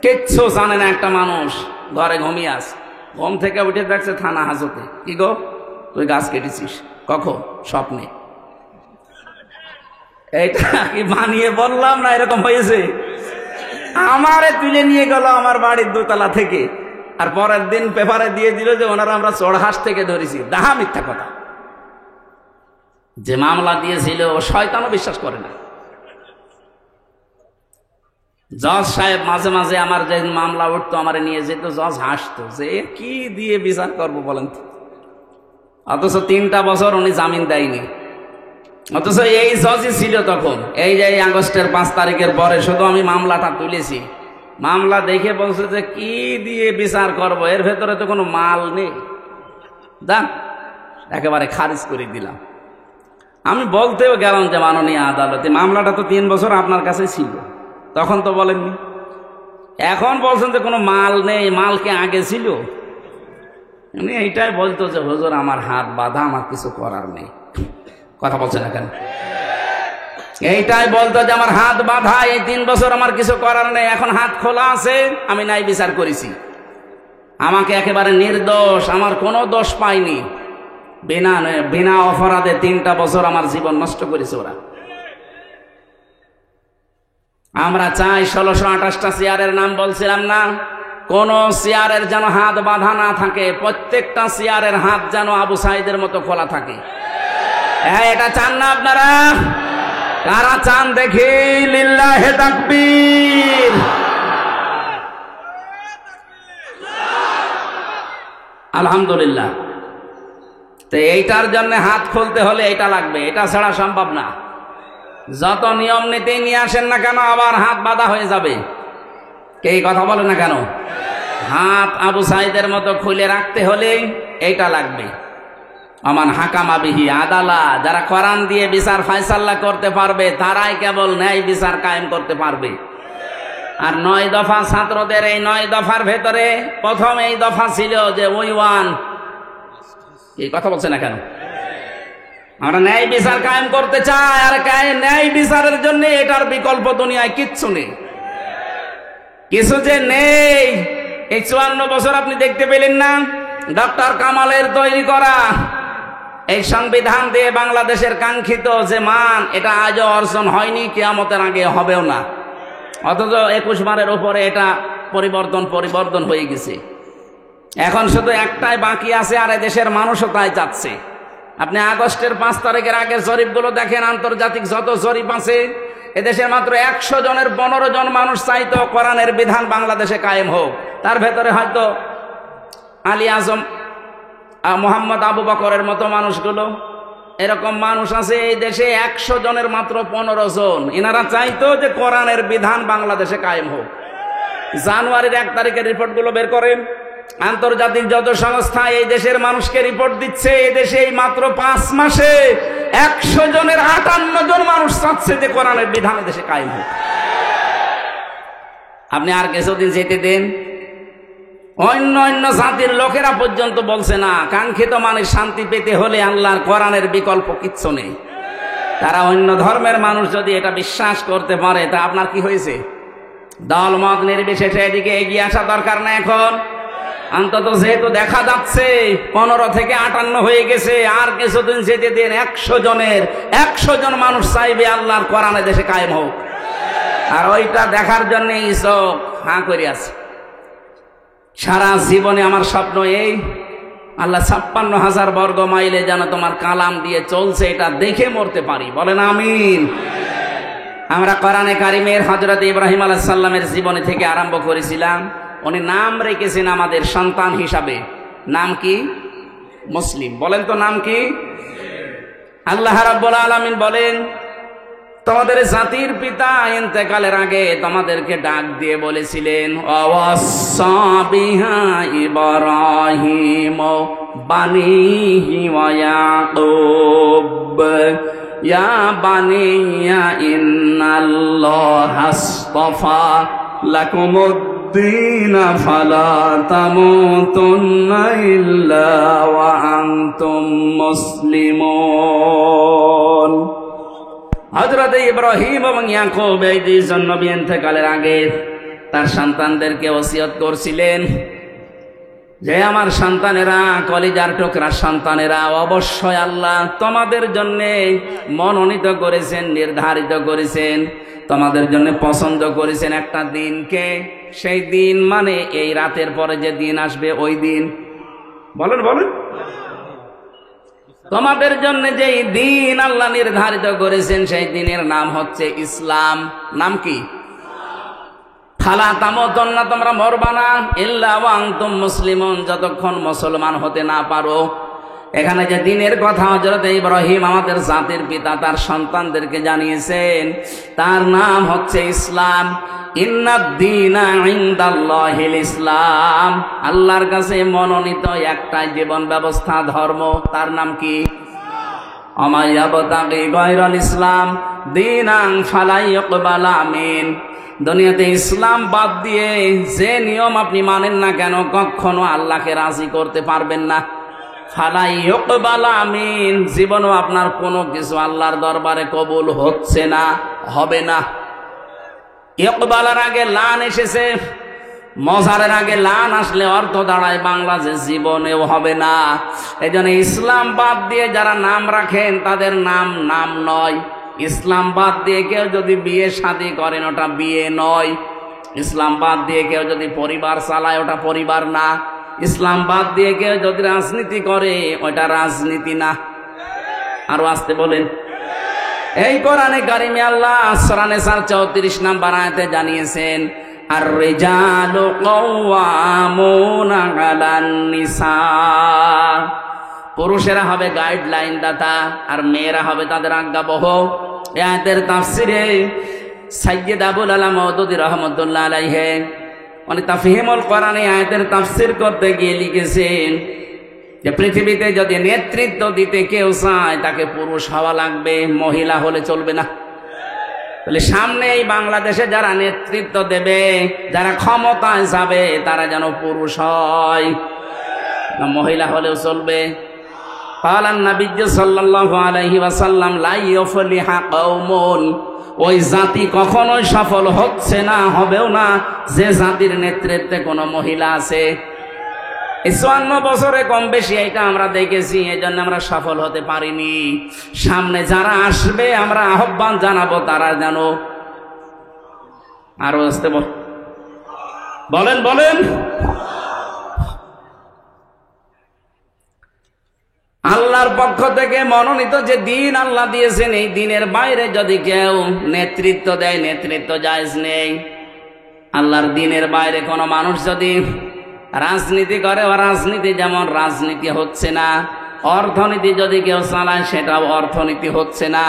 Speaker 1: কিচ্ছু জানে না। একটা মানুষ ঘরে ঘুমিয়ে আছে, ঘুম থেকে উঠে দেখছে থানা হাজতে। কি গো, তুই গাছ কেটেছিস? কখন? স্বপ্নে। এইটা কি বানিয়ে বললাম না, এরকম হয়েছে? আমারে তুলে নিয়ে গেল আমার বাড়ির 2 তলা থেকে, আর পরের দিন পেপারে দিয়ে দিল যে ওনারা আমরা চড়হাস থেকে ধরেছি। ডাহা মিথ্যা কথা।
Speaker 2: যে মামলা দিয়েছিল ও শয়তানও বিশ্বাস করে না। জজ সাহেব মাঝে মাঝে আমার যে মামলা উঠতো আমার নিয়ে যেত, জজ হাসতো যে কি দিয়ে বিচার করবো বলেন তো। অথচ 3টা বছর উনি জামিন দেয়নি। অথচ এই জজই ছিল তখন। এই যে আগস্টের 5 তারিখের পরে শুধু আমি মামলাটা তুলেছি, মামলা দেখে বলছে যে কি দিয়ে বিচার করব, এর ভেতরে তো কোনো মাল নেই, দেন একেবারে খারিজ করে দিলাম। আমি বলতেও গেলাম যে মাননীয় আদালতে মামলাটা তো 3 বছর আপনার কাছে ছিল, তখন তো বলেননি, এখন বলছেন যে কোনো মাল নেই, মাল কি আগে ছিল? উনি এইটাই বলতো যে হুজুর আমার হাত বাঁধা, আমার কিছু করার নেই। কথা বলছে না কেন? এইটাই বলতো যে আমার হাত বাঁধা, এই 3 বছর আমার কিছু করার নেই, এখন হাত খোলা আছে, আমি ন্যায় বিচার করেছি, আমাকে একেবারে নির্দোষ, আমার কোনো দোষ পাইনি, বিনা অপরাধে 3টা বছর আমার জীবন নষ্ট করেছে ওরা। আমরা চাই 1628টা চেয়ারের নাম বলছিলাম না, কোন চেয়ারের যেন হাত বাঁধা না থাকে, প্রত্যেকটা চেয়ারের হাত যেন আবু সাইদের মতো খোলা থাকে। হ্যাঁ, এটা চান না আপনারা? কারা চান দেখি? লিল্লাহে তাকবীর। আলহামদুলিল্লাহ। তো এইটার জন্য হাত খুলতে হলে এটা লাগবে, এটা ছাড়া সম্ভব না। যত নিয়ম নীতি নিয়ে আসেন না কেন আবার হাত বাঁধা হয়ে যাবে। কে কথা বলে না কেন? হাত আবু সাইদের মতো খুলে রাখতে হলে এইটা লাগবে। আমান হাকামা বিহি আদালা, যারা কোরআন দিয়ে বিচার ফায়সালা করতে পারবে তারাই কেবল ন্যায় বিচার কায়েম করতে পারবে। আর 9 দফা ছাত্রদের এই 9 দফার ভেতরে প্রথম এই দফা ছিল যে ওই ওয়ান, এই কথা বলছে না কেন? আমরা ন্যায় বিচার কায়েম করতে চাই, আর ন্যায় বিচারের জন্য এটার বিকল্প দুনিয়ায় কিচ্ছু নেই, কিছু যে নেই। এই 54 বছর আপনি দেখতে পেলেন না ডক্টর কামালের তৈরি করা এই সংবিধান দিয়ে বাংলাদেশের কাঙ্ক্ষিত যে মান, এটা আজও অর্জন হয়নি, কিয়ামতের আগে হবেও না। অথচ 21 বারের উপরে এটা পরিবর্তন হয়ে গেছে। এখন শুধু একটাই বাকি আছে, আর দেশের মানুষও তাই চাচ্ছে। আপনি আগস্টের 5 তারিখের আগের জরিপগুলো দেখেন, আন্তর্জাতিক যত জরিপ আছে, এদেশের মাত্র 100 জনের 15 জন মানুষ চাইতো কোরআনের বিধান বাংলাদেশে কায়েম হোক। তার ভেতরে হয়তো আলী আজম, মোহাম্মদ আবু বকরের মতো মানুষগুলো, এরকম মানুষ আছে এই দেশে 100 জনের মাত্র 15 জন। এনারা চাইতো যে কোরআনের বিধান বাংলাদেশে কায়েম হোক। জানুয়ারির 1 তারিখের রিপোর্টগুলো বের করেন, আন্তর্জাতিক যত সংস্থা এই দেশের মানুষকে রিপোর্ট দিচ্ছে, এই দেশে মাত্র 5 মাসে 100 জনের 58 জন মানুষ চাচ্ছে যে কোরআনের বিধান দেশে কায়েম হোক। আপনি আর কিছুদিন যেতে দেন, অন্য জাতির লোকেরা পর্যন্ত বলছে না, কাঙ্ক্ষিত মানে শান্তি পেতে হলে আল্লাহর কোরআনের বিকল্প কিচ্ছু নেই। তারা অন্য ধর্মের মানুষ যদি এটা বিশ্বাস করতে পারে, তা আপনার কি হয়েছে? দল মত নির্বিশেষে এদিকে এগিয়ে আসা দরকার না এখন। অন্তত যেহেতু দেখা যাচ্ছে 15 থেকে 58 হয়ে গেছে, আর কিছুদিন যেতে দিন, 100 জন মানুষ চাইবে আল্লাহর কোরআনে দেশে কায়েম হোক। আর ওইটা দেখার জন্য চোখ হাঁ করে আছে। সারা জীবনে আমার স্বপ্ন এই, আল্লাহ 56,000 বর্গ মাইলে যেন তোমার কালাম দিয়ে চলছে, এটা দেখে মরতে পারি। বলেন আমিন। আমরা কোরআনে কারিমের হযরত ইব্রাহিম আলাইহিস সালামের জীবনী থেকে আরম্ভ করেছিলাম। উনি নাম রেখেছেন আমাদের সন্তান হিসাবে। নাম কি? মুসলিম। বলেন তো নাম কি? আল্লাহ রাব্বুল আলামিন বলেন, তোমাদের জাতির পিতা ইন্তেকালের আগে তোমাদেরকে ডাক দিয়ে বলেছিলেন, ওয়াসসা বিহা ইব্রাহিম বানিহি ওয়া ইয়াকুব ইয়া বানিয়া ইন্নাল্লাহা আসতাফা লাকুমুদ্দীন ফালা তামুতুন্না ইল্লা ওয়া আনতুম মুসলিমুন। হযরত ইব্রাহিম এবং ইয়াকুব এই দুইজন নবী ইন্তেকালের আগে তার সন্তানদেরকে ওসিয়ত করছিলেন যে আমার সন্তানেরা, কলিজার টুকরা সন্তানেরা, অবশ্যই আল্লাহ তোমাদের জন্য মনোনীত করেছেন, নির্ধারিত করেছেন, তোমাদের জন্য পছন্দ করেছেন একটা দিনকে। সেই দিন মানে এই রাতের পরে যে দিন আসবে ওই দিন। বলেন বলেন,
Speaker 1: তোমাদের জন্য যেই দিন আল্লাহ নির্ধারিত করেছেন সেই দিনের নাম হচ্ছে ইসলাম। নাম কি? ফালা তামুতুন্না, তোমরা মরবা না, ইল্লা ওয়া আনতুম মুসলিমুন, যতক্ষণ মুসলমান হতে না পারো। এখানে যে দিনের কথা হযরত ইব্রাহিম আমাদের জাতির পিতা তার সন্তানদেরকে জানিয়েছেন, তার নাম হচ্ছে ইসলাম। ইন্নাদ-দীনা ইনদাল্লাহিল ইসলাম, আল্লাহর কাছে মনোনীত একটাই জীবন ব্যবস্থা, ধর্ম, তার নাম কি? ওয়া ইয়াবতাগি গায়রাল ইসলাম দীনান ফালা ইউকবালা মিন। দুনিয়াতে ইসলাম বাদ দিয়ে যে নিয়ম আপনি মানেন না কেন, কখনো আল্লাহকে রাজি করতে পারবেন না। ফালা ইউকবালা মিন, জীবনও আপনার কোনো কিছু আল্লাহর দরবারে কবুল হচ্ছে না, হবে না। ইকবালার আগে লান এসেছে, মজারের আগে লান আসলে অর্থ দাঁড়ায় বাংলা যে জীবনেও হবে না। এই জন্য ইসলাম বাদ দিয়ে যারা নাম রাখেন তাদের নাম নাম নয়। ইসলাম বাদ দিয়ে কেউ যদি বিয়ে শাদী করেন ওটা বিয়ে নয়। ইসলাম বাদ দিয়ে কেউ যদি পরিবার চালায় ওটা পরিবার না। ইসলাম বাদ দিয়ে কেউ যদি রাজনীতি করে ওটা রাজনীতি না। আরো আসতে বলেন। এই কোরআনে কারিমে আল্লাহ সূরা নিসার 34 নম্বর আয়াতে জানিয়েছেন, আর রিজালু কাওয়ামুনা আলান নিসা, পুরুষেরা হবে গাইডলাইন দাতা আর মেয়েরা হবে তাদের আজ্ঞাবহ। এই আয়াতের তাফসিরে সাইয়্যিদ আবুল আলা মওদুদী রাহমাতুল্লাহ আলাইহি উনি তাফহিমুল কোরআনে আয়াতের তাফসির করতে গিয়ে লিখেছেন যে পৃথিবীতে যদি নেতৃত্ব দিতে কেউ চায় তাকে পুরুষ হওয়া লাগবে, মহিলা হলে চলবে না। তাহলে সামনে এই বাংলাদেশে যারা নেতৃত্ব দেবে, যারা ক্ষমতায় যাবে, তারা যেন পুরুষ হয়, না মহিলা হলেও চলবে। কালান নবিয়্যু সাল্লাল্লাহু আলাইহি ওয়াসাল্লাম লা ইউফলিহা কওমুন, ওই জাতি কখনোই সফল হচ্ছে না, হবেও না যে জাতির নেতৃত্বে কোনো মহিলা আছে। 54 বছরে কম বেশি এটা আমরা দেখেছি, এই জন্য আমরা সফল হতে পারিনি। সামনে যারা আসবে আমরা আহ্বান জানাবো তারা যেন আরো আসতে বলেন বলেন। আল্লাহর পক্ষ থেকে মনোনীত যে দিন আল্লাহ দিয়েছেন, এই দিনের বাইরে যদি কেউ নেতৃত্ব দেয়, নেতৃত্ব জায়েজ নেই। আল্লাহর দিনের বাইরে কোনো মানুষ যদি রাজনীতি করে, রাজনীতি যেমন রাজনীতি হচ্ছে না। অর্থনীতি যদি কেউ চালায় সেটাও অর্থনীতি হচ্ছে না।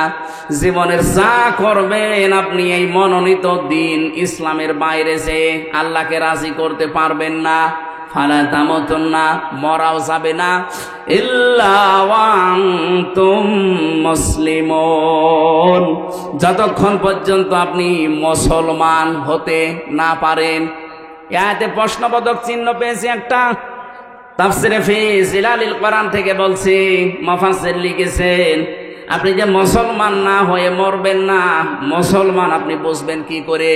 Speaker 1: জীবনের যা করবেন আপনি এই মনোনীত দিন ইসলামের বাইরে যে আল্লাহকে রাজি করতে পারবেন না। ফালা তামুতুন্না, মরাও যাবে না, ইল্লা ওয়া আনতুম মুসলিমুন, যতক্ষণ পর্যন্ত আপনি মুসলমান হতে না পারেন। এতে প্রশ্নবোধক চিহ্ন পেয়েছি একটা, তাফসিরে ফি জিলালিল কোরআন থেকে বলছি, মুফাসসির লিখেছেন আপনি যে মুসলমান না হয়ে মরবেন না, মুসলমান আপনি বুঝবেন কি করে?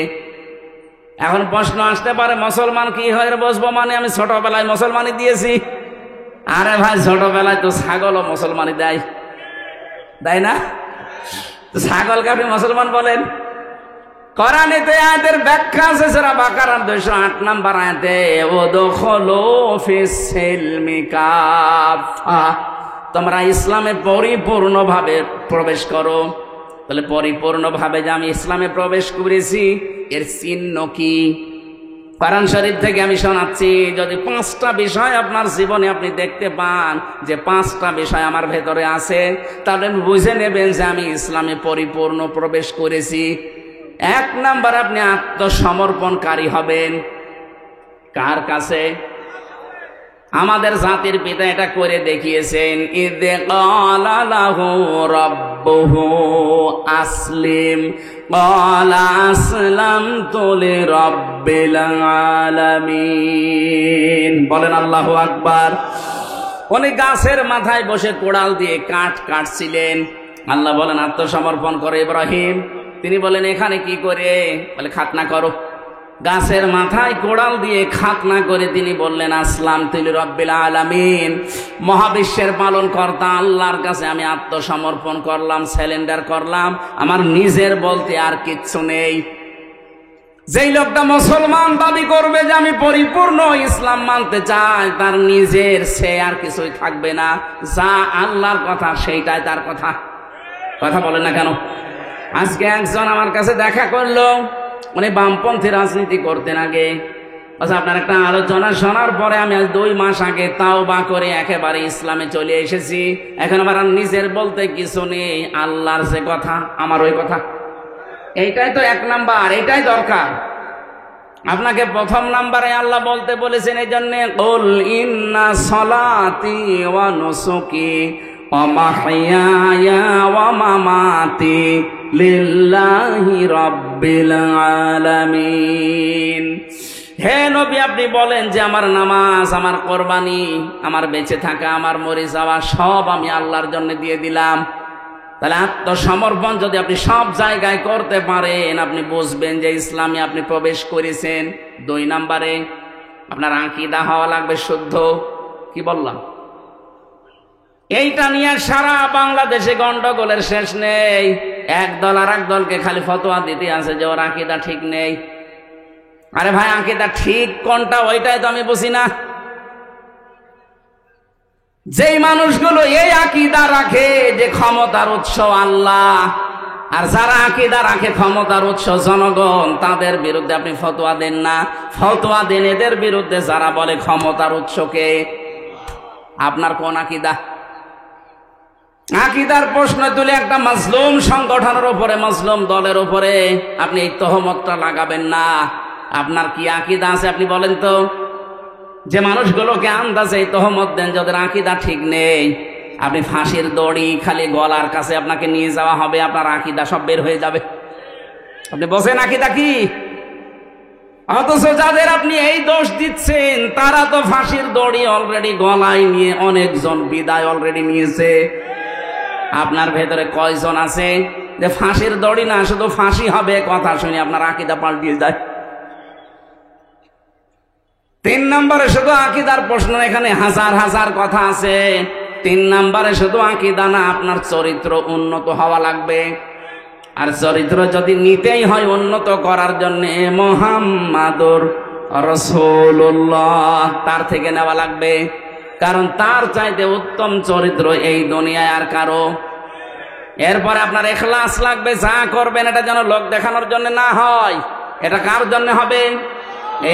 Speaker 1: এখন প্রশ্ন আসতে পারে মুসলমান কি হয়ে বসবো, মানে আমি ছোটবেলায় মুসলমানি দিয়েছি। আরে ভাই, ছোটবেলায় তো ছাগলও মুসলমানি দেয়, তাই না? ছাগলকে আপনি মুসলমান বলেন? কোরআনে তো আয়াতের ব্যাখ্যা আছে সূরা বাকারার 208 নম্বর আয়াতে, ওয়াদখুলু ফিস সিলমি কাফা, তোমরা ইসলামে পরিপূর্ণভাবে প্রবেশ করো। তাহলে পরিপূর্ণভাবে যে আমি ইসলামে প্রবেশ করেছি এর চিহ্ন কি? কোরআন শরীফ থেকে আমি শোনাচ্ছি, যদি 5টা বিষয় আপনার জীবনে আপনি দেখতে পান যে 5টা বিষয় আমার ভেতরে আছে, তাহলে বুঝে নেবেন যে আমি ইসলামে পরিপূর্ণ প্রবেশ করেছি। 1 নাম্বার, আপনি আত্মসমর্পণকারী হবেন। কার কাছে? আমাদের জাতির পিতা এটা করে দেখিয়েছেন, ইযে ক্বালা লাহু রাব্বুহু আসলিম ক্বালা আসলামতু লিরাব্বিল আলামিন। বলেন আল্লাহু আকবার। উনি গাছের মাথায় বসে কোড়াল দিয়ে কাঠ কাটছিলেন। আল্লাহ বলেন আত্মসমর্পণ করে ইব্রাহিম। তিনি বলেন এখানে কি করে? বলে খাতনা করো। গাছের মাথায় কোড়াল দিয়ে খাতনা করে তিনি বললেন আসলামতু লিরাব্বিল আলামিন, মহাবিশ্বের পালন কর্তা আল্লাহর কাছে আমি আত্মসমর্পণ করলাম, সারেন্ডার করলাম, আমার নিজের বলতে আর কিচ্ছু নেই। যেই লোকটা মুসলমান দাবি করবে যে আমি পরিপূর্ণ ইসলাম মানতে চাই, তার নিজের সে আর কিছুই থাকবে না, যা আল্লাহর কথা সেইটাই তার কথা। কথা বলে না কেন? আজকে একজন আমার কাছে দেখা করলো, উনি বামপন্থী রাজনীতি করতেন আগে। আচ্ছা, আপনার একটা আলোচনা শোনার পরে আমি আজ 2 মাস আগে তাওবা করে একেবারে ইসলামে চলে এসেছি। এখন আমার আর নিজের বলতে কিছু নেই, আল্লাহর যে কথা আমার ওই কথা। এইটাই তো 1 নাম্বার, এইটাই দরকার। আপনাকে প্রথম নাম্বারে আল্লাহ বলতে বলেছেন এই জন্যে, কুল ইন্না সলাতি ওয়া নুসুকি ওয়া মাহইয়ায়া ওয়া মামাতি লিল্লাহি রাব্বিল আলামিন। হে নবী, আপনি বলেন যে আমার নামাজ, আমার কোরবানি, আমার বেঁচে থাকা, আমার মরে যাওয়া সব আমি আল্লাহর জন্য দিয়ে দিলাম। তাহলে আত্মসমর্পণ যদি আপনি সব জায়গায় করতে পারেন, আপনি বুঝবেন যে ইসলামে আপনি প্রবেশ করেছেন। 2 নাম্বারে আপনার আকীদা হওয়া লাগবে শুদ্ধ। কি বললাম? এইটা নিয়ে সারা বাংলাদেশে গন্ডগোলের শেষ নেই। এক দল আর এক দলকে খালি ফতোয়া দিতে আছে যে ওর আকীদা ঠিক নেই। আরে ভাই, আকীদা ঠিক কোনটা ওইটাই তো আমি বুঝি না। যেই মানুষগুলো এই আকীদা রাখে যে ক্ষমতার উৎস আল্লাহ, আর যারা আকীদা রাখে ক্ষমতার উৎস জনগণ, তাদের বিরুদ্ধে আপনি ফতোয়া দেন না। ফতোয়া দেন এদের বিরুদ্ধে যারা বলে ক্ষমতার উৎসকে। আপনার কোন আকীদা? আকীদার প্রশ্ন তুলে একটা মাজলুম সংগঠনের উপরে, মাজলুম দলের উপরে আপনি এই তহমতটা লাগাবেন না। আপনার কি আকীদা আছে আপনি বলেন তো? যে মানুষগুলোকে আন্দাজে তহমত দেন যাদের আকীদা ঠিক নেই, আপনি ফাঁসির দড়ি খালি গলার কাছে আপনাকে নিয়ে যাওয়া হবে, আপনার আকীদা সব বের হয়ে যাবে। আপনি বসেন আকীদা কি? অথচ যাদের আপনি এই দোষ দিচ্ছেন তারা তো ফাঁসির দড়ি অলরেডি গলায় নিয়ে অনেকজন বিদায় অলরেডি নিয়েছে। আপনার ভেতরে কয়জন আছে যে ফাঁসির দড়ি না, শুধু ফাঁসি হবে কথা শুনে আপনার আকীদা পাল্টিয়ে যায়? 3 নম্বরে শুধু আকীদার প্রশ্ন, এখানে হাজার হাজার কথা আছে। 3 নম্বরে শুধু আকীদা না, আপনার চরিত্র উন্নত হওয়া লাগবে। আর চরিত্র যদি নিতেই হয় উন্নত করার জন্য, মুহাম্মাদুর রাসূলুল্লাহ তার থেকে নেওয়া লাগবে। কারণ তার চাইতে উত্তম চরিত্র এই দুনিয়ায় আর কারো। এরপরে আপনার ইখলাস লাগবে, যা করবেন এটা যেন লোক দেখানোর জন্য না হয়। এটা কার জন্য হবে?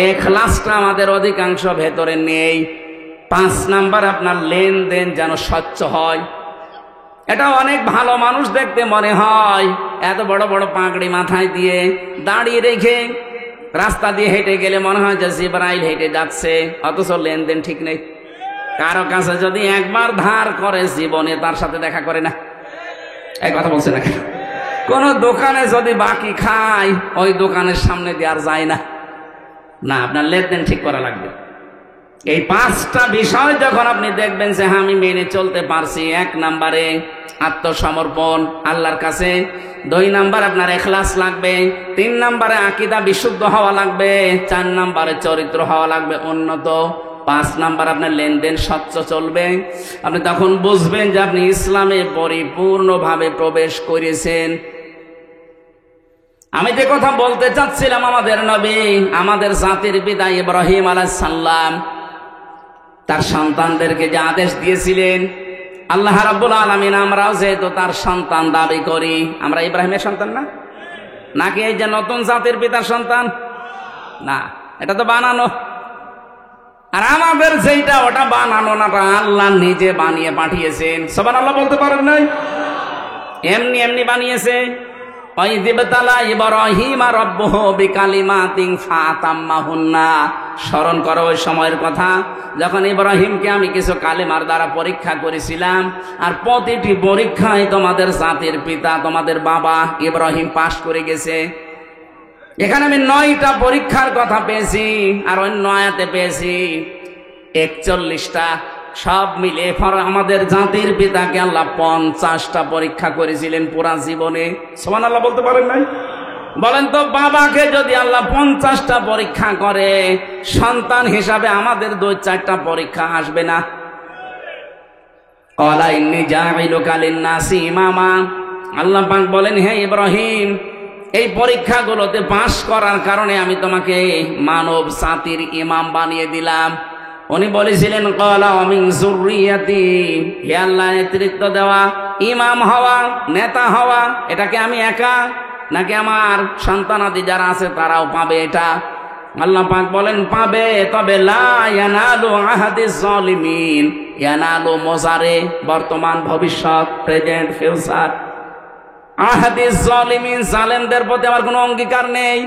Speaker 1: ইখলাসটা আমাদের অধিকাংশ ভেতরে নেই। 5 নাম্বার আপনার লেনদেন যেন স্বচ্ছ হয়। এটা অনেক ভালো মানুষ দেখতে মনে হয়, এত বড় বড় পাগড়ি মাথায় দিয়ে দাঁড়িয়ে রেখে রাস্তা দিয়ে হেঁটে গেলে মনে হয় যে জিবরাইল হেঁটে যাচ্ছে, অথচ লেনদেন ঠিক নেই। কারো কাছে যদি একবার ধার করে জীবনে তার সাথে দেখা করে না। এই কথা বলছে না? কোন দোকানে যদি বাকি খায় ওই দোকানের সামনে দিয়ে আর যায় না। না, আপনার লেনদেন ঠিক করা লাগবে। এই 5টা বিষয় যখন আপনি দেখবেন যে হ্যাঁ আমি মেনে চলতে পারছি, 1 নম্বরে আত্মসমর্পণ আল্লাহর কাছে, 2 নাম্বার আপনার ইখলাস লাগবে, 3 নম্বরে আকীদা বিশুদ্ধ হওয়া লাগবে, 4 নম্বরে চরিত্র হওয়া লাগবে উন্নত, 5 নাম্বার আপনার লেনদেন স্বচ্ছ চলবে। আপনি তখন বুঝবেন যে আপনি ইসলামে পরিপূর্ণভাবে প্রবেশ করেছেন। আমি যে কথা বলতে চাচ্ছিলাম, আমাদের নবী, আমাদের জাতির পিতা ইব্রাহিম আলাইহিস সালাম তার সন্তানদেরকে যে আদেশ দিয়েছিলেন, আল্লাহ রাব্বুল আলামিন আমরাও যেহেতু তার সন্তান দাবি করি, আমরা ইব্রাহিমের সন্তান না? নাকি এই যে নতুন জাতির পিতার সন্তান? না, এটা তো বানানো। আর আমাদের যেটা ওটা বানানো না, আল্লাহ নিজে বানিয়ে পাঠিয়েছেন। সুবহানাল্লাহ বলতে পারেন নাই? এমনি এমনি বানিয়েছে। স্মরণ করো ওই সময়ের কথা যখন ইব্রাহিমকে আমি কিছু কালেমার দ্বারা পরীক্ষা করেছিলাম, আর প্রতিটি পরীক্ষায় তোমাদের জাতির পিতা, তোমাদের বাবা ইব্রাহিম পাশ করে গেছে। এখানে আমি 9টা পরীক্ষার কথা পেয়েছি, আর অন্য আয়াতে পেয়েছি 41টা। সব মিলে আমাদের জাতির পিতাকে আল্লাহ 50টা পরীক্ষা করেছিলেন পুরা জীবনে। সুবহানাল্লাহ বলতে পারেন নাই? বলেন তো, বাবাকে যদি আল্লাহ 50টা পরীক্ষা করে, সন্তান হিসাবে আমাদের 2-4টা পরীক্ষা আসবে না? ক্বালা ইন্নী জাইলুকা লিন-নাসি ইমামা, আল্লাহ পাক বলেন হে ইব্রাহিম, এই পরীক্ষাগুলোতে পাশ করার কারণে আমি তোমাকে মানব জাতির ইমাম বানিয়ে দিলাম। উনি বলেছিলেন ক্বালা ওয়া মিন যুররিয়াতি, হে আল্লাহ নেতৃত্ব দেওয়া, ইমাম হওয়া, নেতা হওয়া, এটা কি আমি একা নাকি আমার সন্তানাদি যারা আছে তারাও পাবে এটা? আল্লাহ পাক বলেন পাবে, তবে লা ইয়ানালু আহাদিজ জালিমিন। ইয়ানালু মুজারে, বর্তমান ভবিষ্যৎ, প্রেজেন্ট ফিউচার। আহাদিজ জালিমিন, জালেমদের প্রতি আমার কোনো অঙ্গীকার নেই।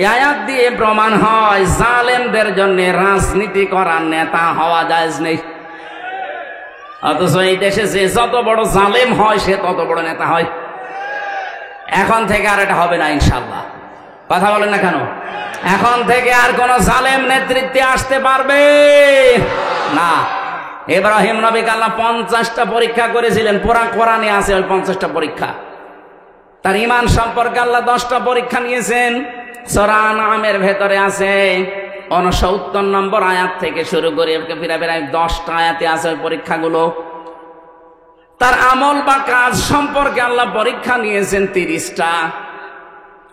Speaker 1: এই আয়াত দিয়ে প্রমাণ হয় জালেমদের জন্য রাজনীতি করার নেতা হওয়া জায়েজ নেই। অথচ এই দেশে যে যত বড় জালেম হয় সে তত বড় নেতা হয়। এখন থেকে আর এটা হবে না ইনশাআল্লাহ। কথা বলেন না কেন? এখন থেকে আর কোন জালেম নেতৃত্বে আসতে পারবে না। ইব্রাহিম নবীকে আল্লাহ 50টা পরীক্ষা করেছিলেন, পুরা কোরআনে আছে ওই 50টা পরীক্ষা। তার ঈমান সম্পর্কে আল্লাহ 10টা পরীক্ষা নিয়েছেন। সূরা আনআমের ভেতরে আছে 69 নম্বর আয়াত থেকে শুরু করে প্রায় 10টা আয়াতে আছে ওই পরীক্ষাগুলো। তার আমল বা কাজ সম্পর্কে আল্লাহ পরীক্ষা নিয়েছেন 30টা।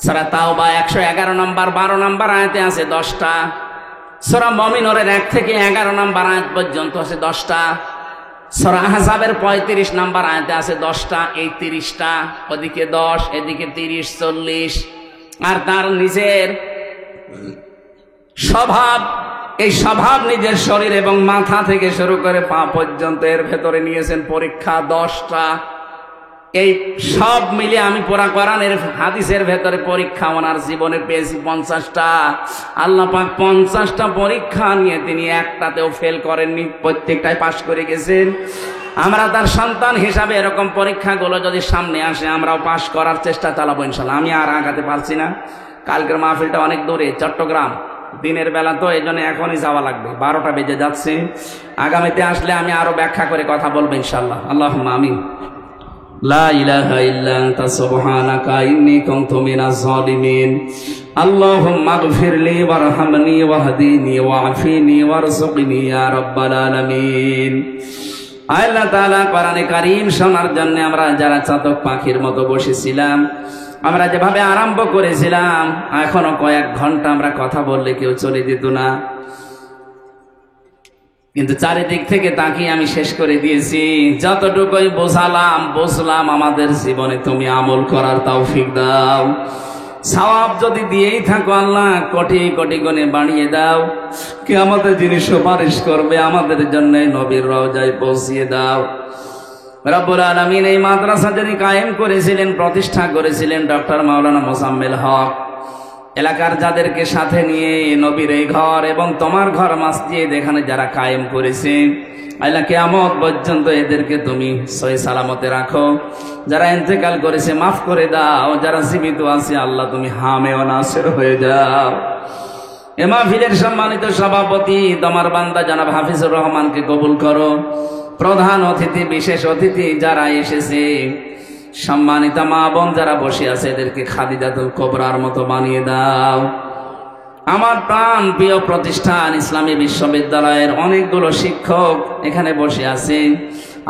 Speaker 1: সূরা তাওবা 111 নম্বর 12 নম্বর আয়াতে আছে 10টা। সূরা মুমিনুনের 1 থেকে 11 নম্বর আয়াত পর্যন্ত আছে 10টা। সূরা আহজাবের 35 নম্বর আয়াতে আছে 10টা। এই 30টা, ওদিকে 10, এদিকে 30, 40। আর তার নিজের স্বভাব, এই স্বভাব নিজের শরীর এবং মাথা থেকে শুরু করে পা পর্যন্ত এর ভেতরে নিয়েছেন পরীক্ষা 10টা। এই সব মিলে আমি পুরা কোরআনের হাদিসের ভেতরে পরীক্ষা ওনার জীবনে পেয়েছি 50টা। আল্লাহ পাক 50টা পরীক্ষা নিয়ে তিনি একটাতেও ফেল করেননি, প্রত্যেকটাই পাশ করে গেছেন। আমরা তার সন্তান হিসাবে এরকম পরীক্ষাগুলো যদি সামনে আসে আমরাও পাশ করার চেষ্টা চালাবো ইনশাল্লাহ। আমি আর আগাতে পারছি না, কালকের মাহফিলটা অনেক দূরে, চট্টগ্রাম, দিনের বেলা তো এই জন্য এখনই যাওয়া লাগবে, 12টা বেজে যাচ্ছে। আগামীতে আসলে আমি আরো ব্যাখ্যা করে কথা বলবো ইনশাল্লাহ। আল্লাহুম্মা আমিন। লা ইলাহা ইল্লা আনতা সুবহানাকা ইন্নী কুনতু মিনাজ জালিমিন। আল্লাহুম্মা ইগফিরলি ওয়ারহামনি ওয়াহদিনি ওয়া'ফিনি ওয়ারযুকনি ইয়া রাব্বাল আলামিন। আল্লাহ তাআলা কোরআনে কারীম শোনার জন্য আমরা যারা চাতক পাখির মতো বসেছিলাম, আমরা যেভাবে আরম্ভ করেছিলাম, এখনো কয়েক ঘন্টা আমরা কথা বললে কেউ চলে যেত না, কিন্তু চারিদিক থেকে তাকিয়ে আমি শেষ করে দিয়েছি। যতটুকুই বুঝলাম আমাদের জীবনে তুমি আমল করার তৌফিক দাও। সওয়াব যদি দিয়েই থাকো আল্লাহ, কোটি কোটি গুণে বাড়িয়ে দাও। কিয়ামতে যিনি সুপারিশ করবে আমাদের জন্য নবীর রওজায় পৌঁছিয়ে দাও। রব্বুল আলামিন এই মাদ্রাসা যিনি কায়েম করেছিলেন, প্রতিষ্ঠা করেছিলেন ডক্টর মাওলানা মোজাম্মেল হক, এলাকার যাদেরকে সাথে নিয়ে নবীর এই ঘর এবং তোমার ঘর মসজিদ এখানে যারা কায়েম করেছে, আল্লাহ কিয়ামত পর্যন্ত এদেরকে তুমি সহি সালামতে রাখো। যারা ইন্তেকাল করেছে মাফ করে দাও, যারা জীবিত আছে আল্লাহ তুমি হামে ও নাসির হয়ে যাও। এ মাহফিলের সম্মানিত সভাপতি তোমার বান্দা জনাব হাফিজুর রহমানকে কবুল করো। প্রধান অতিথি, বিশেষ অতিথি যারা এসেছে, সম্মানিত মা বোন যারা বসে আছে, এদেরকে খাদিজাতুল কুবরার মতো বানিয়ে দাও। আমার প্রাণ প্রিয় প্রতিষ্ঠান ইসলামী বিশ্ববিদ্যালয়ের অনেকগুলো শিক্ষক এখানে বসে আছে।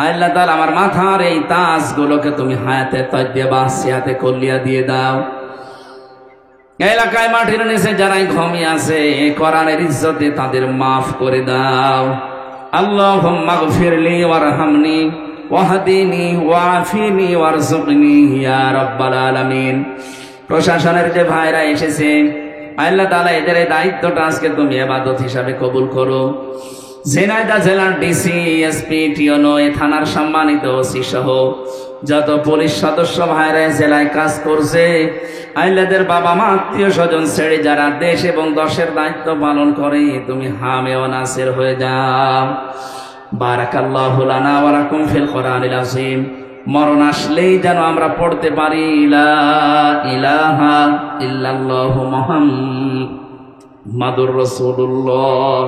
Speaker 1: আল্লাহ তাআলা আমার মাথার এই তাজগুলোকে তুমি হায়াতে তাইয়্যিবা সিহাতে কুল্লিয়া দিয়ে দাও। এলাকায় মাটির নিচে যারাই ঘুমিয়ে আছে, কোরআনের ইজ্জতে তাদের মাফ করে দাও। আল্লাহুম্মা গফিরলি ওয়ারহামনি ওয়াহদিনি ওয়া'ফিনি ওয়ারযুকনি ইয়া রাব্বাল আলামিন। প্রশাসনের যে ভাইরা এসেছে, আল্লাহ তাআলা এদের এই দায়িত্বটা আজকে তুমি ইবাদত হিসাবে কবুল করো। ঝিনাইদহ জেলার ডিসি, এসপি, টিওনো, থানার সম্মানিত ওসি সহ যত পুলিশ সদস্য ভাইরা জেলায় কাজ করছে, আল্লাহদের বাবা মা আত্মীয় স্বজন ছেড়ে যারা দেশ এবং দশের দায়িত্ব পালন করে, তুমি হামে ও নাসির হয়ে যাও। বারাকাল্লাহু লানা ওয়া লাকুম ফিল কোরআনিল আযীম। মরণ আসলেই যেন আমরা পড়তে পারি লা ইলাহা ইল্লাল্লাহু মুহাম্মাদুর রাসূলুল্লাহ।